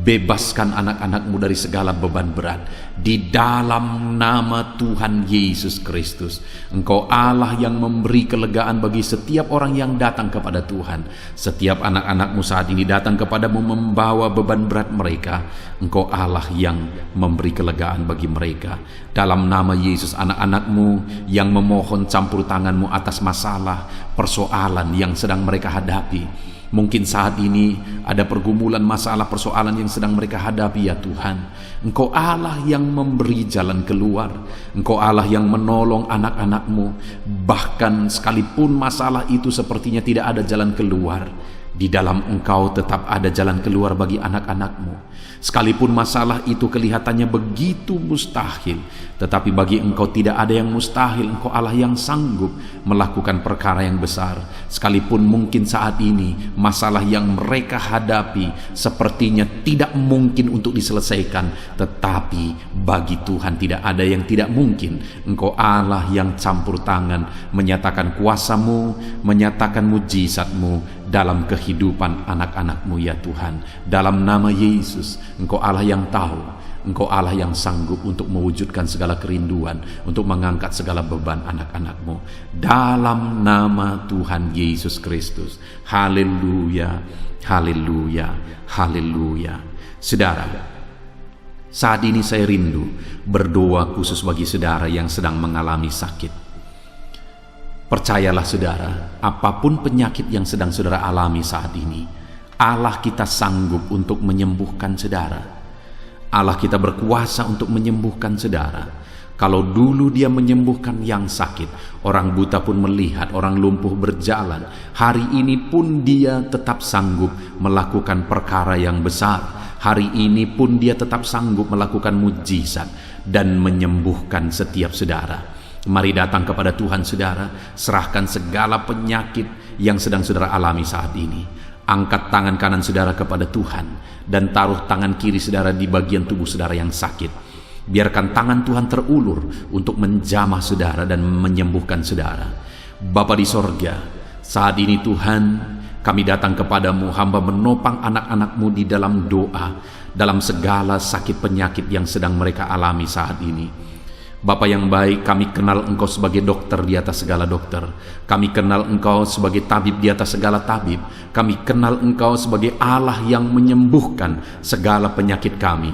Bebaskan anak-anak-Mu dari segala beban berat. Di dalam nama Tuhan Yesus Kristus. Engkau Allah yang memberi kelegaan bagi setiap orang yang datang kepada Tuhan. Setiap anak-anak-Mu saat ini datang kepadamu membawa beban berat mereka. Engkau Allah yang memberi kelegaan bagi mereka. Dalam nama Yesus, anak-anak-Mu yang memohon campur tangan-Mu atas masalah, persoalan yang sedang mereka hadapi. Mungkin saat ini ada pergumulan, masalah, persoalan yang sedang mereka hadapi ya Tuhan. Engkau Allah yang memberi jalan keluar. Engkau Allah yang menolong anak-anak-Mu. Bahkan sekalipun masalah itu sepertinya tidak ada jalan keluar, di dalam Engkau tetap ada jalan keluar bagi anak-anak-Mu. Sekalipun masalah itu kelihatannya begitu mustahil, tetapi bagi Engkau tidak ada yang mustahil. Engkau Allah yang sanggup melakukan perkara yang besar. Sekalipun mungkin saat ini masalah yang mereka hadapi sepertinya tidak mungkin untuk diselesaikan, tetapi bagi Tuhan tidak ada yang tidak mungkin. Engkau Allah yang campur tangan, menyatakan kuasa-Mu, menyatakan mujizat-Mu dalam kehidupan anak-anak-Mu ya Tuhan. Dalam nama Yesus, Engkau Allah yang tahu, Engkau Allah yang sanggup untuk mewujudkan segala kerinduan, untuk mengangkat segala beban anak-anak-Mu. Dalam nama Tuhan Yesus Kristus. Haleluya, haleluya, haleluya. Saudara, saat ini saya rindu berdoa khusus bagi saudara yang sedang mengalami sakit. Percayalah saudara, apapun penyakit yang sedang saudara alami saat ini, Allah kita sanggup untuk menyembuhkan saudara. Allah kita berkuasa untuk menyembuhkan saudara. Kalau dulu Dia menyembuhkan yang sakit, orang buta pun melihat, orang lumpuh berjalan. Hari ini pun Dia tetap sanggup melakukan perkara yang besar. Hari ini pun Dia tetap sanggup melakukan mujizat dan menyembuhkan setiap saudara. Mari datang kepada Tuhan saudara, serahkan segala penyakit yang sedang saudara alami saat ini. Angkat tangan kanan saudara kepada Tuhan dan taruh tangan kiri saudara di bagian tubuh saudara yang sakit. Biarkan tangan Tuhan terulur untuk menjamah saudara dan menyembuhkan saudara. Bapa di sorga, saat ini Tuhan, kami datang kepadamu, hamba menopang anak-anak-Mu di dalam doa, dalam segala sakit penyakit yang sedang mereka alami saat ini. Bapa yang baik, kami kenal Engkau sebagai dokter di atas segala dokter. Kami kenal Engkau sebagai tabib di atas segala tabib. Kami kenal Engkau sebagai Allah yang menyembuhkan segala penyakit kami.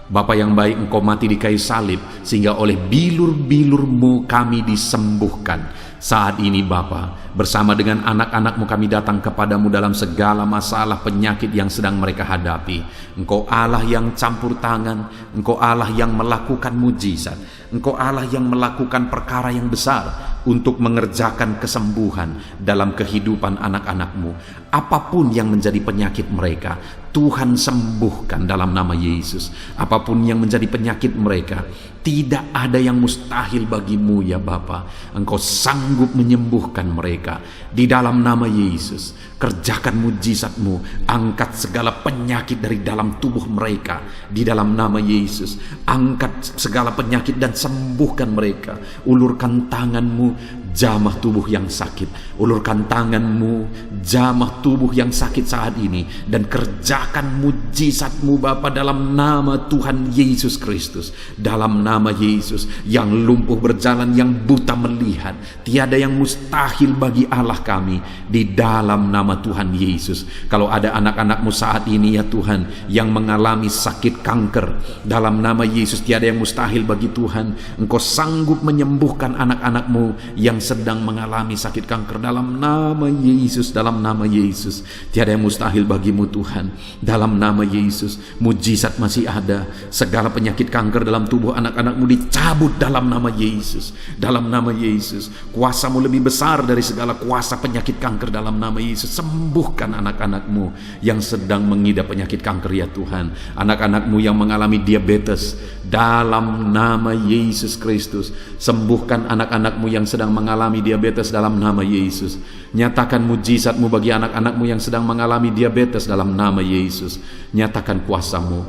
Bapa yang baik, Engkau mati di kayu salib sehingga oleh bilur-bilur-Mu kami disembuhkan. Saat ini Bapa, bersama dengan anak-anak-Mu kami datang kepadamu dalam segala masalah penyakit yang sedang mereka hadapi. Engkau Allah yang campur tangan, Engkau Allah yang melakukan mujizat, Engkau Allah yang melakukan perkara yang besar untuk mengerjakan kesembuhan dalam kehidupan anak-anak-Mu. Apapun yang menjadi penyakit mereka, Tuhan sembuhkan dalam nama Yesus. Apapun yang menjadi penyakit mereka, tidak ada yang mustahil bagimu ya Bapa. Engkau sanggup menyembuhkan mereka di dalam nama Yesus. Kerjakan mujizat-Mu, angkat segala penyakit dari dalam tubuh mereka di dalam nama Yesus. Angkat segala penyakit dan sembuhkan mereka. Ulurkan tangan-Mu, jamah tubuh yang sakit. Ulurkan tangan-Mu, jamah tubuh yang sakit saat ini, dan kerjakan mujizat-Mu Bapa dalam nama Tuhan Yesus Kristus. Dalam nama Yesus, yang lumpuh berjalan, yang buta melihat, tiada yang mustahil bagi Allah kami di dalam nama Tuhan Yesus. Kalau ada anak-anak-Mu saat ini ya Tuhan yang mengalami sakit kanker, dalam nama Yesus tiada yang mustahil bagi Tuhan. Engkau sanggup menyembuhkan anak-anak-Mu yang yang sedang mengalami sakit kanker, dalam nama Yesus, dalam nama Yesus, tiada yang mustahil bagimu Tuhan. Dalam nama Yesus, mujizat masih ada. Segala penyakit kanker dalam tubuh anak-anakmu dicabut dalam nama Yesus. Dalam nama Yesus, kuasa-Mu lebih besar dari segala kuasa penyakit kanker. Dalam nama Yesus, sembuhkan anak-anakmu yang sedang mengidap penyakit kanker ya Tuhan. Anak-anakmu yang mengalami diabetes, dalam nama Yesus Kristus, sembuhkan anak-anakmu yang sedang mengalami diabetes dalam nama Yesus. Nyatakan mujizat-Mu bagi anak-anakmu yang sedang mengalami diabetes dalam nama Yesus. Nyatakan kuasa-Mu,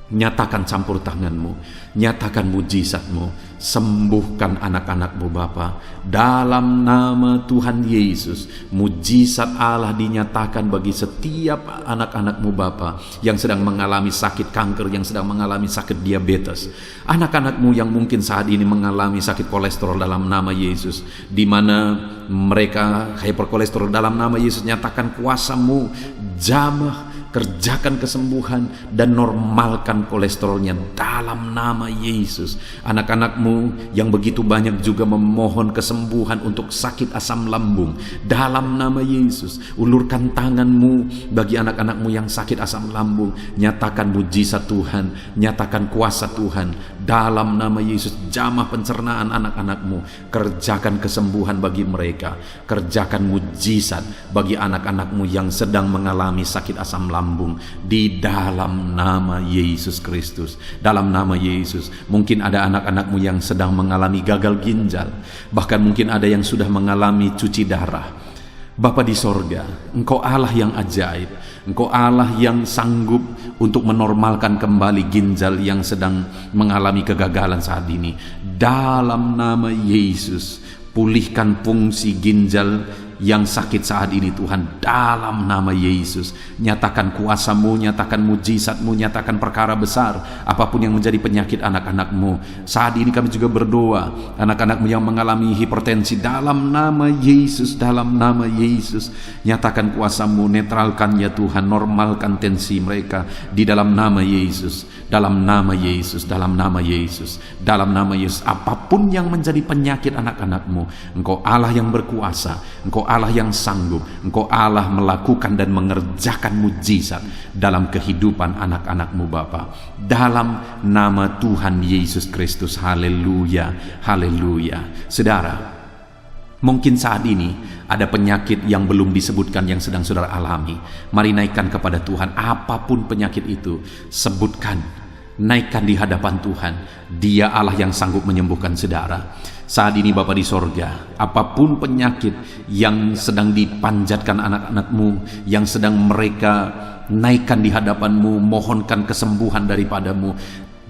nyatakan campur tangan-Mu, nyatakan mujizat-Mu. Sembuhkan anak-anak-Mu Bapa, dalam nama Tuhan Yesus. Mujizat Allah dinyatakan bagi setiap anak-anak-Mu Bapa yang sedang mengalami sakit kanker, yang sedang mengalami sakit diabetes. Anak-anak-Mu yang mungkin saat ini mengalami sakit kolesterol dalam nama Yesus, di mana mereka hyperkolesterol, dalam nama Yesus nyatakan kuasa-Mu, jamah, kerjakan kesembuhan dan normalkan kolesterolnya dalam nama Yesus. Anak-anakmu yang begitu banyak juga memohon kesembuhan untuk sakit asam lambung, dalam nama Yesus. Ulurkan tangan-Mu bagi anak-anakmu yang sakit asam lambung. Nyatakan mujizat Tuhan, nyatakan kuasa Tuhan dalam nama Yesus. Jamah pencernaan anak-anakmu, kerjakan kesembuhan bagi mereka. Kerjakan mujizat bagi anak-anakmu yang sedang mengalami sakit asam lambung, di dalam nama Yesus Kristus. Dalam nama Yesus. Mungkin ada anak-anakmu yang sedang mengalami gagal ginjal, bahkan mungkin ada yang sudah mengalami cuci darah. Bapa di sorga, Engkau Allah yang ajaib. Engkau Allah yang sanggup untuk menormalkan kembali ginjal yang sedang mengalami kegagalan saat ini. Dalam nama Yesus, pulihkan fungsi ginjal yang sakit saat ini Tuhan, dalam nama Yesus. Nyatakan kuasa-Mu, nyatakan mujizat-Mu, nyatakan perkara besar apapun yang menjadi penyakit anak-anak-Mu. Saat ini kami juga berdoa, anak-anak-Mu yang mengalami hipertensi, dalam nama Yesus, dalam nama Yesus, nyatakan kuasa-Mu, netralkan ya Tuhan, normalkan tensi mereka di dalam nama Yesus, dalam nama Yesus, dalam nama Yesus, dalam nama Yesus. Apapun yang menjadi penyakit anak-anak-Mu, Engkau Allah yang berkuasa, Engkau Allah yang sanggup, Engkau Allah melakukan dan mengerjakan mujizat dalam kehidupan anak-anak-Mu Bapa, dalam nama Tuhan Yesus Kristus. Haleluya, haleluya. Saudara, mungkin saat ini ada penyakit yang belum disebutkan yang sedang saudara alami. Mari naikkan kepada Tuhan apapun penyakit itu, sebutkan, naikkan di hadapan Tuhan. Dia Allah yang sanggup menyembuhkan saudara. Saat ini Bapa di sorga, apapun penyakit yang sedang dipanjatkan anak-anak-Mu, yang sedang mereka naikkan di hadapan-Mu, mohonkan kesembuhan daripada-Mu,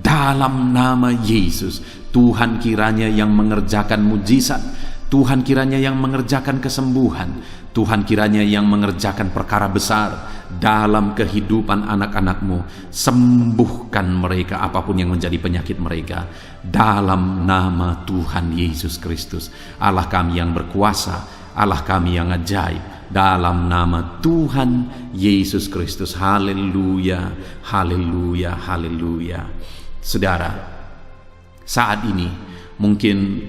dalam nama Yesus, Tuhan kiranya yang mengerjakan mujizat, Tuhan kiranya yang mengerjakan kesembuhan, Tuhan kiranya yang mengerjakan perkara besar dalam kehidupan anak-anak-Mu. Sembuhkan mereka apapun yang menjadi penyakit mereka, dalam nama Tuhan Yesus Kristus. Allah kami yang berkuasa, Allah kami yang ajaib, dalam nama Tuhan Yesus Kristus. Haleluya, haleluya, haleluya. Saudara, saat ini mungkin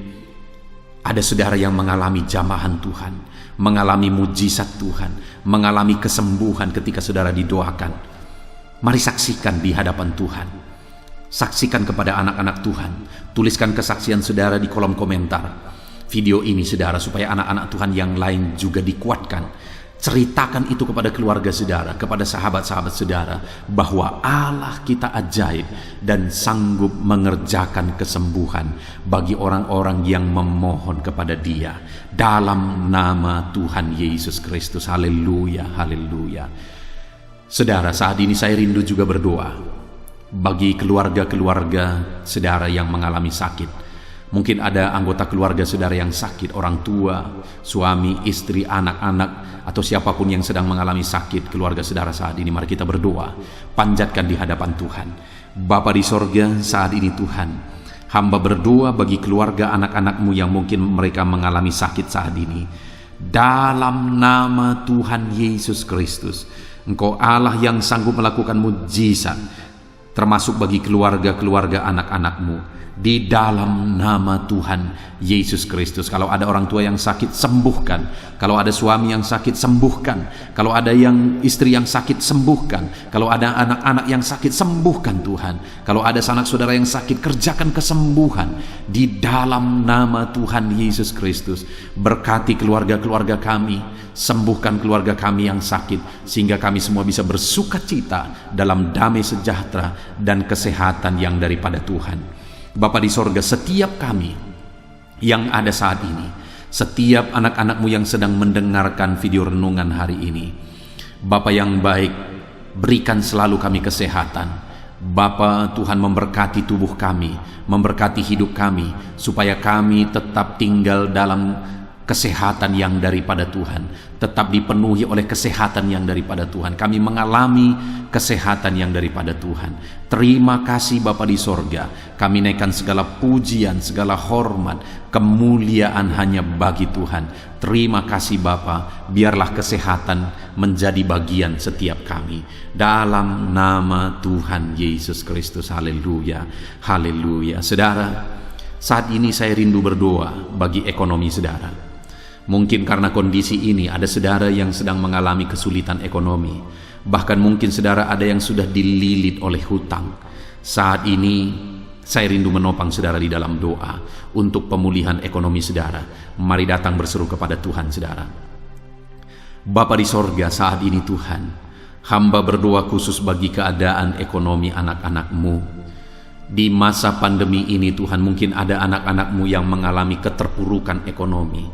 ada saudara yang mengalami jamahan Tuhan, mengalami mujizat Tuhan, mengalami kesembuhan ketika saudara didoakan. Mari saksikan di hadapan Tuhan. Saksikan kepada anak-anak Tuhan. Tuliskan kesaksian saudara di kolom komentar video ini saudara, supaya anak-anak Tuhan yang lain juga dikuatkan. Ceritakan itu kepada keluarga saudara, kepada sahabat-sahabat saudara, bahwa Allah kita ajaib dan sanggup mengerjakan kesembuhan bagi orang-orang yang memohon kepada Dia, dalam nama Tuhan Yesus Kristus. Haleluya, haleluya. Saudara, saat ini saya rindu juga berdoa bagi keluarga-keluarga saudara yang mengalami sakit. Mungkin ada anggota keluarga saudara yang sakit, orang tua, suami, istri, anak-anak, atau siapapun yang sedang mengalami sakit keluarga saudara saat ini. Mari kita berdoa, panjatkan di hadapan Tuhan. Bapa di sorga, saat ini Tuhan, hamba berdoa bagi keluarga anak-anak-Mu yang mungkin mereka mengalami sakit saat ini. Dalam nama Tuhan Yesus Kristus, Engkau Allah yang sanggup melakukan mujizat, termasuk bagi keluarga-keluarga anak-anak-Mu. di dalam nama Tuhan Yesus Kristus. Kalau ada orang tua yang sakit, sembuhkan. Kalau ada suami yang sakit, sembuhkan. Kalau ada yang istri yang sakit, sembuhkan. Kalau ada anak-anak yang sakit, sembuhkan Tuhan. Kalau ada sanak saudara yang sakit, kerjakan kesembuhan di dalam nama Tuhan Yesus Kristus. Berkati keluarga-keluarga kami, sembuhkan keluarga kami yang sakit, sehingga kami semua bisa bersuka cita dalam damai sejahtera dan kesehatan yang daripada Tuhan. Bapa di sorga, setiap kami yang ada saat ini, setiap anak-anak-Mu yang sedang mendengarkan video renungan hari ini, Bapa yang baik, berikan selalu kami kesehatan. Bapa, Tuhan memberkati tubuh kami, memberkati hidup kami, supaya kami tetap tinggal dalam kesehatan yang daripada Tuhan, tetap dipenuhi oleh kesehatan yang daripada Tuhan. Kami mengalami kesehatan yang daripada Tuhan. Terima kasih Bapa di sorga. Kami naikkan segala pujian, segala hormat, kemuliaan hanya bagi Tuhan. Terima kasih Bapa. Biarlah kesehatan menjadi bagian setiap kami. Dalam nama Tuhan Yesus Kristus. Haleluya. Haleluya. Saudara, saat ini saya rindu berdoa bagi ekonomi saudara. Mungkin karena kondisi ini ada saudara yang sedang mengalami kesulitan ekonomi. Bahkan mungkin saudara ada yang sudah dililit oleh hutang. Saat ini saya rindu menopang saudara di dalam doa untuk pemulihan ekonomi saudara. Mari datang berseru kepada Tuhan saudara. Bapa di sorga, saat ini Tuhan, hamba berdoa khusus bagi keadaan ekonomi anak-anak-Mu. Di masa pandemi ini Tuhan, mungkin ada anak-anak-Mu yang mengalami keterpurukan ekonomi.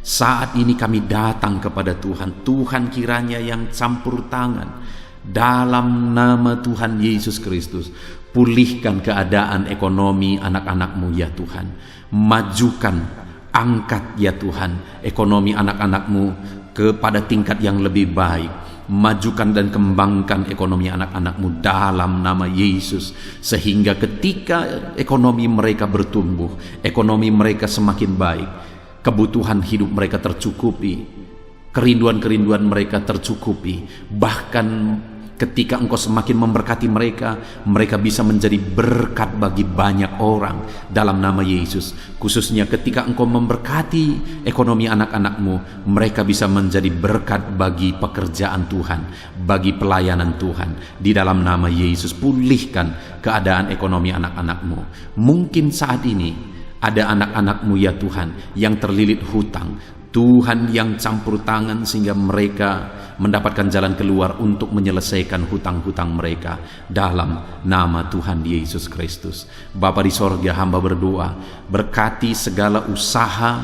Saat ini kami datang kepada Tuhan. Tuhan kiranya yang campur tangan dalam nama Tuhan Yesus Kristus. Pulihkan keadaan ekonomi anak-anak-Mu ya Tuhan. Majukan, angkat ya Tuhan ekonomi anak-anak-Mu kepada tingkat yang lebih baik. Majukan dan kembangkan ekonomi anak-anak-Mu dalam nama Yesus, sehingga ketika ekonomi mereka bertumbuh, ekonomi mereka semakin baik, kebutuhan hidup mereka tercukupi, kerinduan-kerinduan mereka tercukupi. Bahkan ketika Engkau semakin memberkati mereka, mereka bisa menjadi berkat bagi banyak orang dalam nama Yesus. Khususnya ketika Engkau memberkati ekonomi anak-anak-Mu, mereka bisa menjadi berkat bagi pekerjaan Tuhan, bagi pelayanan Tuhan. Di dalam nama Yesus, pulihkan keadaan ekonomi anak-anak-Mu. Mungkin saat ini ada anak-anak-Mu ya Tuhan yang terlilit hutang. Tuhan yang campur tangan sehingga mereka mendapatkan jalan keluar untuk menyelesaikan hutang-hutang mereka dalam nama Tuhan Yesus Kristus. Bapa di sorga, hamba berdoa, berkati segala usaha,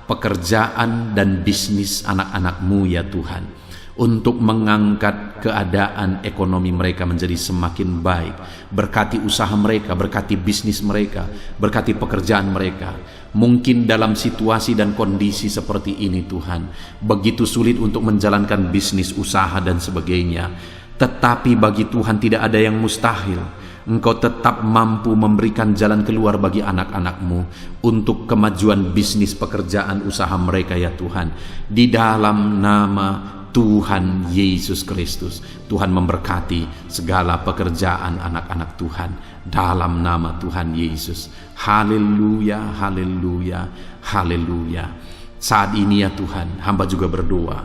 pekerjaan dan bisnis anak-anak-Mu ya Tuhan, untuk mengangkat keadaan ekonomi mereka menjadi semakin baik. Berkati usaha mereka, berkati bisnis mereka, berkati pekerjaan mereka. Mungkin dalam situasi dan kondisi seperti ini Tuhan, begitu sulit untuk menjalankan bisnis, usaha dan sebagainya. Tetapi bagi Tuhan tidak ada yang mustahil. Engkau tetap mampu memberikan jalan keluar bagi anak-anak-Mu untuk kemajuan bisnis, pekerjaan, usaha mereka ya Tuhan. Di dalam nama Tuhan Yesus Kristus, Tuhan memberkati segala pekerjaan anak-anak Tuhan dalam nama Tuhan Yesus. Haleluya, haleluya, haleluya. Saat ini ya Tuhan, hamba juga berdoa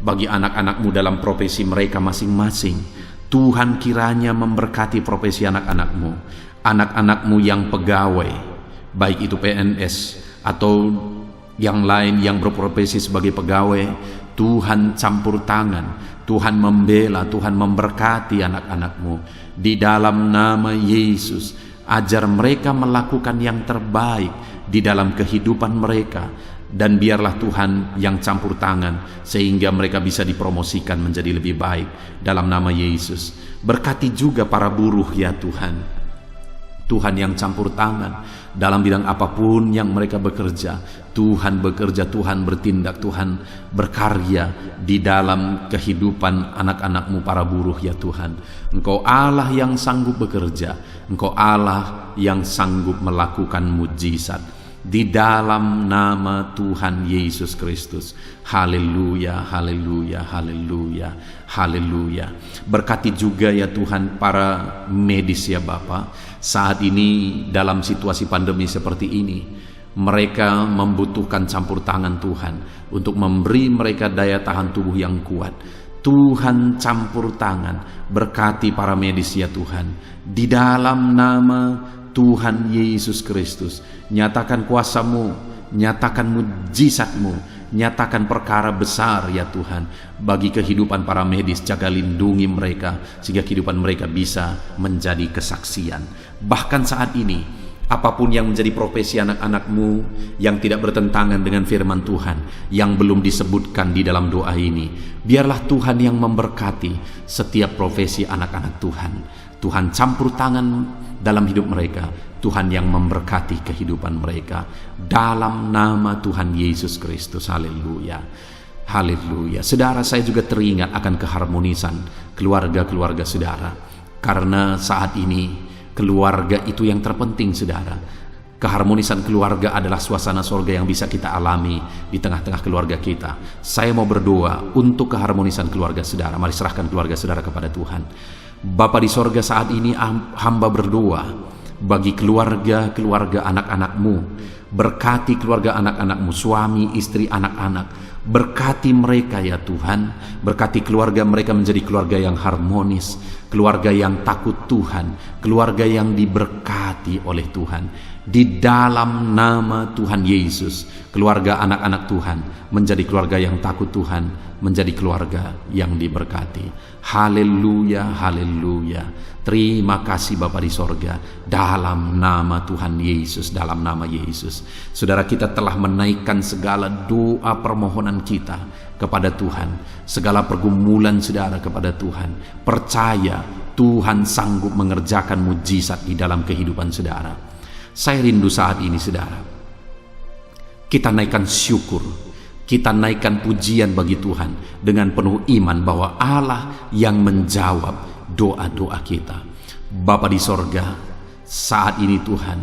bagi anak-anak-Mu dalam profesi mereka masing-masing. Tuhan kiranya memberkati profesi anak-anak-Mu, anak-anak-Mu yang pegawai, baik itu PNS atau yang lain yang berprofesi sebagai pegawai. Tuhan campur tangan, Tuhan membela, Tuhan memberkati anak-anak-Mu di dalam nama Yesus. Ajar mereka melakukan yang terbaik di dalam kehidupan mereka, dan biarlah Tuhan yang campur tangan sehingga mereka bisa dipromosikan menjadi lebih baik dalam nama Yesus. Berkati juga para buruh ya Tuhan. Tuhan yang campur tangan dalam bidang apapun yang mereka bekerja. Tuhan bekerja, Tuhan bertindak, Tuhan berkarya di dalam kehidupan anak-anak-Mu para buruh ya Tuhan. Engkau Allah yang sanggup bekerja, Engkau Allah yang sanggup melakukan mujizat. di dalam nama Tuhan Yesus Kristus. Haleluya, haleluya, haleluya, haleluya. Berkati juga ya Tuhan para medis ya Bapa, saat ini dalam situasi pandemi seperti ini, mereka membutuhkan campur tangan Tuhan untuk memberi mereka daya tahan tubuh yang kuat. Tuhan campur tangan, berkati para medis ya Tuhan, di dalam nama Tuhan Yesus Kristus. Nyatakan kuasa-Mu, nyatakan mujizat-Mu, nyatakan perkara besar ya Tuhan bagi kehidupan para medis. Jaga lindungi mereka sehingga kehidupan mereka bisa menjadi kesaksian. Bahkan saat ini, apapun yang menjadi profesi anak-anak-Mu yang tidak bertentangan dengan firman Tuhan, yang belum disebutkan di dalam doa ini, biarlah Tuhan yang memberkati setiap profesi anak-anak Tuhan. Tuhan campur tangan dalam hidup mereka, Tuhan yang memberkati kehidupan mereka, dalam nama Tuhan Yesus Kristus. Haleluya, haleluya. Saudara, saya juga teringat akan keharmonisan keluarga-keluarga saudara, karena saat ini keluarga itu yang terpenting saudara. Keharmonisan keluarga adalah suasana sorga yang bisa kita alami di tengah-tengah keluarga kita. Saya mau berdoa untuk keharmonisan keluarga saudara. Mari serahkan keluarga saudara kepada Tuhan. Bapa di sorga, saat ini hamba berdoa bagi keluarga-keluarga anak-anak-Mu. Berkati keluarga anak-anak-Mu, suami, istri, anak-anak. Berkati mereka ya Tuhan. Berkati keluarga mereka menjadi keluarga yang harmonis, keluarga yang takut Tuhan, keluarga yang diberkati oleh Tuhan. Di dalam nama Tuhan Yesus, keluarga anak-anak Tuhan menjadi keluarga yang takut Tuhan, menjadi keluarga yang diberkati. Haleluya, haleluya. Terima kasih Bapa di sorga, dalam nama Tuhan Yesus, dalam nama Yesus. Saudara, kita telah menaikkan segala doa permohonan kita kepada Tuhan, segala pergumulan saudara kepada Tuhan. Percaya Tuhan sanggup mengerjakan mujizat di dalam kehidupan saudara. Saya rindu saat ini saudara, kita naikkan syukur, kita naikkan pujian bagi Tuhan dengan penuh iman bahwa Allah yang menjawab doa-doa kita. Bapa di sorga, saat ini Tuhan,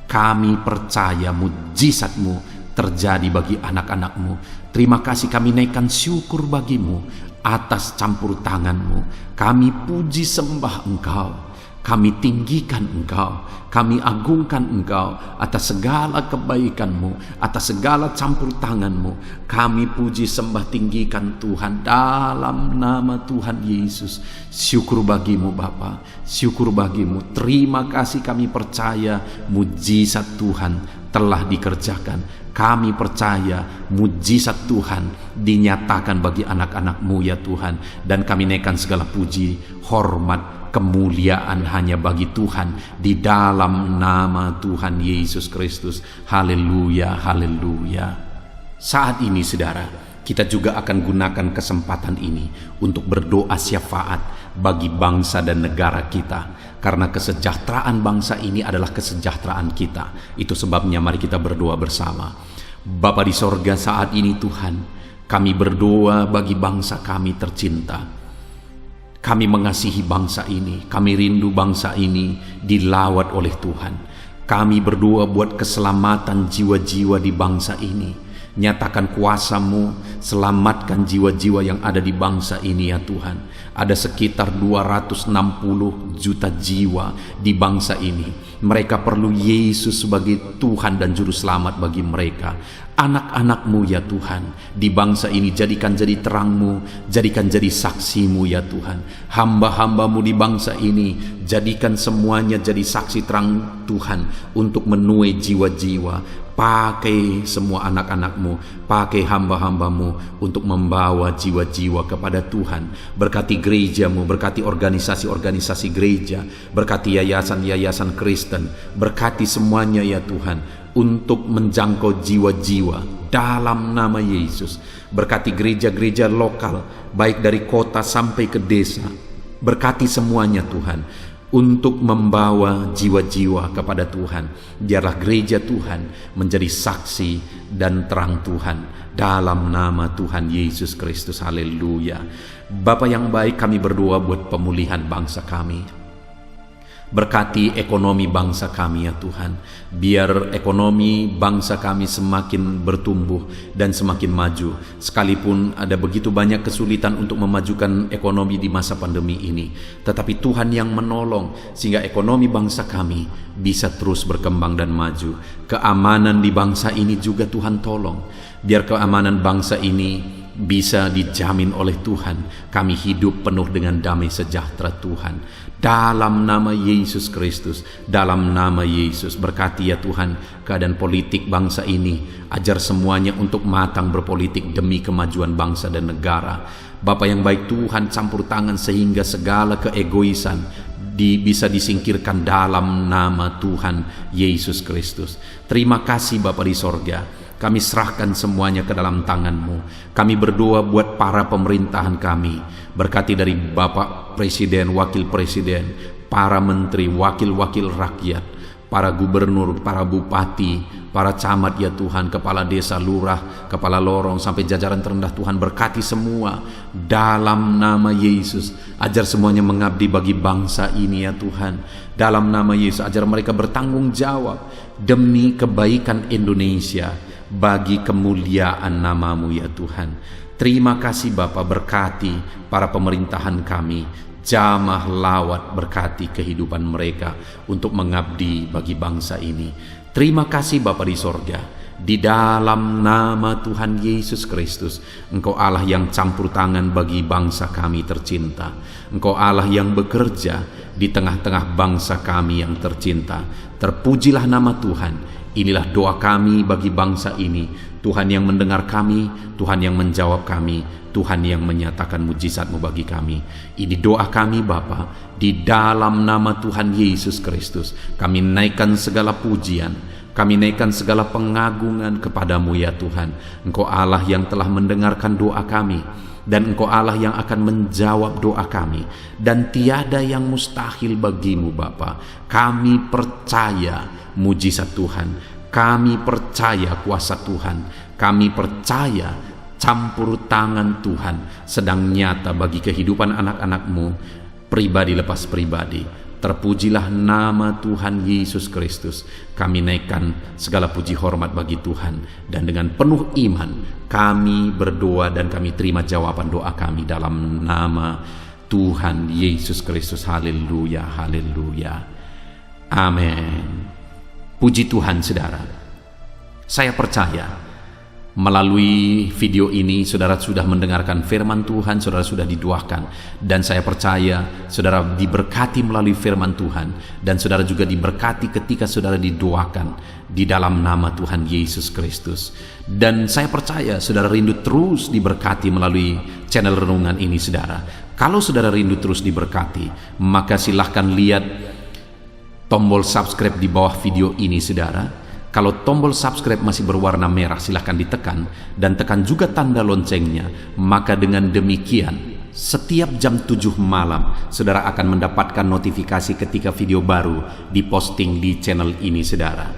kami percaya mujizat-Mu terjadi bagi anak-anak-Mu. Terima kasih, kami naikkan syukur bagi-Mu atas campur tangan-Mu. Kami puji sembah Engkau, kami tinggikan Engkau, kami agungkan Engkau atas segala kebaikan-Mu, atas segala campur tangan-Mu. Kami puji sembah tinggikan Tuhan dalam nama Tuhan Yesus. Syukur bagi-Mu Bapa, syukur bagi-Mu. Terima kasih, kami percaya mujizat Tuhan telah dikerjakan. Kami percaya mujizat Tuhan dinyatakan bagi anak-anak-Mu ya Tuhan. Dan kami naikkan segala puji, hormat, kemuliaan hanya bagi Tuhan di dalam nama Tuhan Yesus Kristus. Haleluya, haleluya. Saat ini saudara, kita juga akan gunakan kesempatan ini untuk berdoa syafaat bagi bangsa dan negara kita, karena kesejahteraan bangsa ini adalah kesejahteraan kita. Itu sebabnya mari kita berdoa bersama. Bapa di sorga, saat ini Tuhan, kami berdoa bagi bangsa kami tercinta. Kami mengasihi bangsa ini, kami rindu bangsa ini dilawat oleh Tuhan. Kami berdoa buat keselamatan jiwa-jiwa di bangsa ini. Nyatakan kuasa-Mu, selamatkan jiwa-jiwa yang ada di bangsa ini ya Tuhan. Ada sekitar 260 juta jiwa di bangsa ini. Mereka perlu Yesus sebagai Tuhan dan Juru Selamat bagi mereka. Anak-anak-Mu ya Tuhan, di bangsa ini jadikan jadi terang-Mu, jadikan jadi saksi-Mu ya Tuhan. Hamba-hamba-Mu di bangsa ini, jadikan semuanya jadi saksi terang Tuhan untuk menuai jiwa-jiwa. Pakai semua anak-anak-Mu, pakai hamba-hamba-Mu untuk membawa jiwa-jiwa kepada Tuhan. Berkati gereja-Mu, berkati organisasi-organisasi gereja, berkati yayasan-yayasan Kristen, berkati semuanya ya Tuhan untuk menjangkau jiwa-jiwa dalam nama Yesus. Berkati gereja-gereja lokal, baik dari kota sampai ke desa. Berkati semuanya Tuhan untuk membawa jiwa-jiwa kepada Tuhan. Biarlah gereja Tuhan menjadi saksi dan terang Tuhan dalam nama Tuhan Yesus Kristus. Haleluya. Bapa yang baik, kami berdoa buat pemulihan bangsa kami. Berkati ekonomi bangsa kami ya Tuhan. Biar ekonomi bangsa kami semakin bertumbuh dan semakin maju. Sekalipun ada begitu banyak kesulitan untuk memajukan ekonomi di masa pandemi ini, tetapi Tuhan yang menolong sehingga ekonomi bangsa kami bisa terus berkembang dan maju. Keamanan di bangsa ini juga Tuhan tolong. Biar keamanan bangsa ini bisa dijamin oleh Tuhan. Kami hidup penuh dengan damai sejahtera Tuhan. Dalam nama Yesus Kristus, dalam nama Yesus, berkati ya Tuhan keadaan politik bangsa ini. Ajar semuanya untuk matang berpolitik demi kemajuan bangsa dan negara. Bapa yang baik Tuhan, campur tangan sehingga segala keegoisan bisa disingkirkan dalam nama Tuhan Yesus Kristus. Terima kasih Bapa di sorga. Kami serahkan semuanya ke dalam tangan-Mu. Kami berdoa buat para pemerintahan kami. Berkati dari Bapak Presiden, Wakil Presiden, para menteri, wakil-wakil rakyat, para gubernur, para bupati, para camat ya Tuhan, kepala desa, lurah, kepala lorong, sampai jajaran terendah Tuhan. Berkati semua dalam nama Yesus. Ajar semuanya mengabdi bagi bangsa ini ya Tuhan. Dalam nama Yesus, ajar mereka bertanggung jawab demi kebaikan Indonesia, bagi kemuliaan nama-Mu ya Tuhan. Terima kasih Bapa, berkati para pemerintahan kami, jamah lawat, berkati kehidupan mereka untuk mengabdi bagi bangsa ini. Terima kasih Bapa di sorga. Di dalam nama Tuhan Yesus Kristus, Engkau Allah yang campur tangan bagi bangsa kami tercinta. Engkau Allah yang bekerja di tengah-tengah bangsa kami yang tercinta. Terpujilah nama Tuhan. Inilah doa kami bagi bangsa ini. Tuhan yang mendengar kami, Tuhan yang menjawab kami, Tuhan yang menyatakan mujizat-Mu bagi kami. Ini doa kami Bapa, di dalam nama Tuhan Yesus Kristus. Kami naikkan segala pujian, kami naikkan segala pengagungan kepadamu ya Tuhan. Engkau Allah yang telah mendengarkan doa kami, dan Engkau Allah yang akan menjawab doa kami, dan tiada yang mustahil bagimu Bapa. Kami percaya mujizat Tuhan, kami percaya kuasa Tuhan, kami percaya campur tangan Tuhan sedang nyata bagi kehidupan anak-anak-Mu, pribadi lepas pribadi. Terpujilah nama Tuhan Yesus Kristus. Kami naikkan segala puji hormat bagi Tuhan, dan dengan penuh iman kami berdoa dan kami terima jawaban doa kami dalam nama Tuhan Yesus Kristus. Haleluya, haleluya, amin. Puji Tuhan saudara. Saya percaya melalui video ini saudara sudah mendengarkan firman Tuhan, saudara sudah didoakan, dan saya percaya saudara diberkati melalui firman Tuhan, dan saudara juga diberkati ketika saudara didoakan di dalam nama Tuhan Yesus Kristus. Dan saya percaya saudara rindu terus diberkati melalui channel renungan ini saudara. Kalau saudara rindu terus diberkati, maka silahkan lihat tombol subscribe di bawah video ini saudara. Kalau tombol subscribe masih berwarna merah, silahkan ditekan, dan tekan juga tanda loncengnya. Maka dengan demikian setiap jam 7 malam saudara akan mendapatkan notifikasi ketika video baru diposting di channel ini saudara.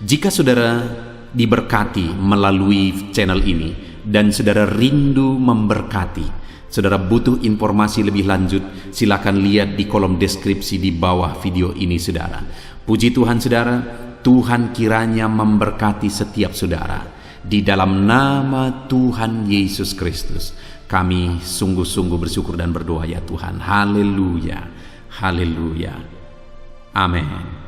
Jika saudara diberkati melalui channel ini dan saudara rindu memberkati, saudara butuh informasi lebih lanjut, silakan lihat di kolom deskripsi di bawah video ini saudara. Puji Tuhan saudara, Tuhan kiranya memberkati setiap saudara. Di dalam nama Tuhan Yesus Kristus, kami sungguh-sungguh bersyukur dan berdoa ya Tuhan. Haleluya, haleluya, amin.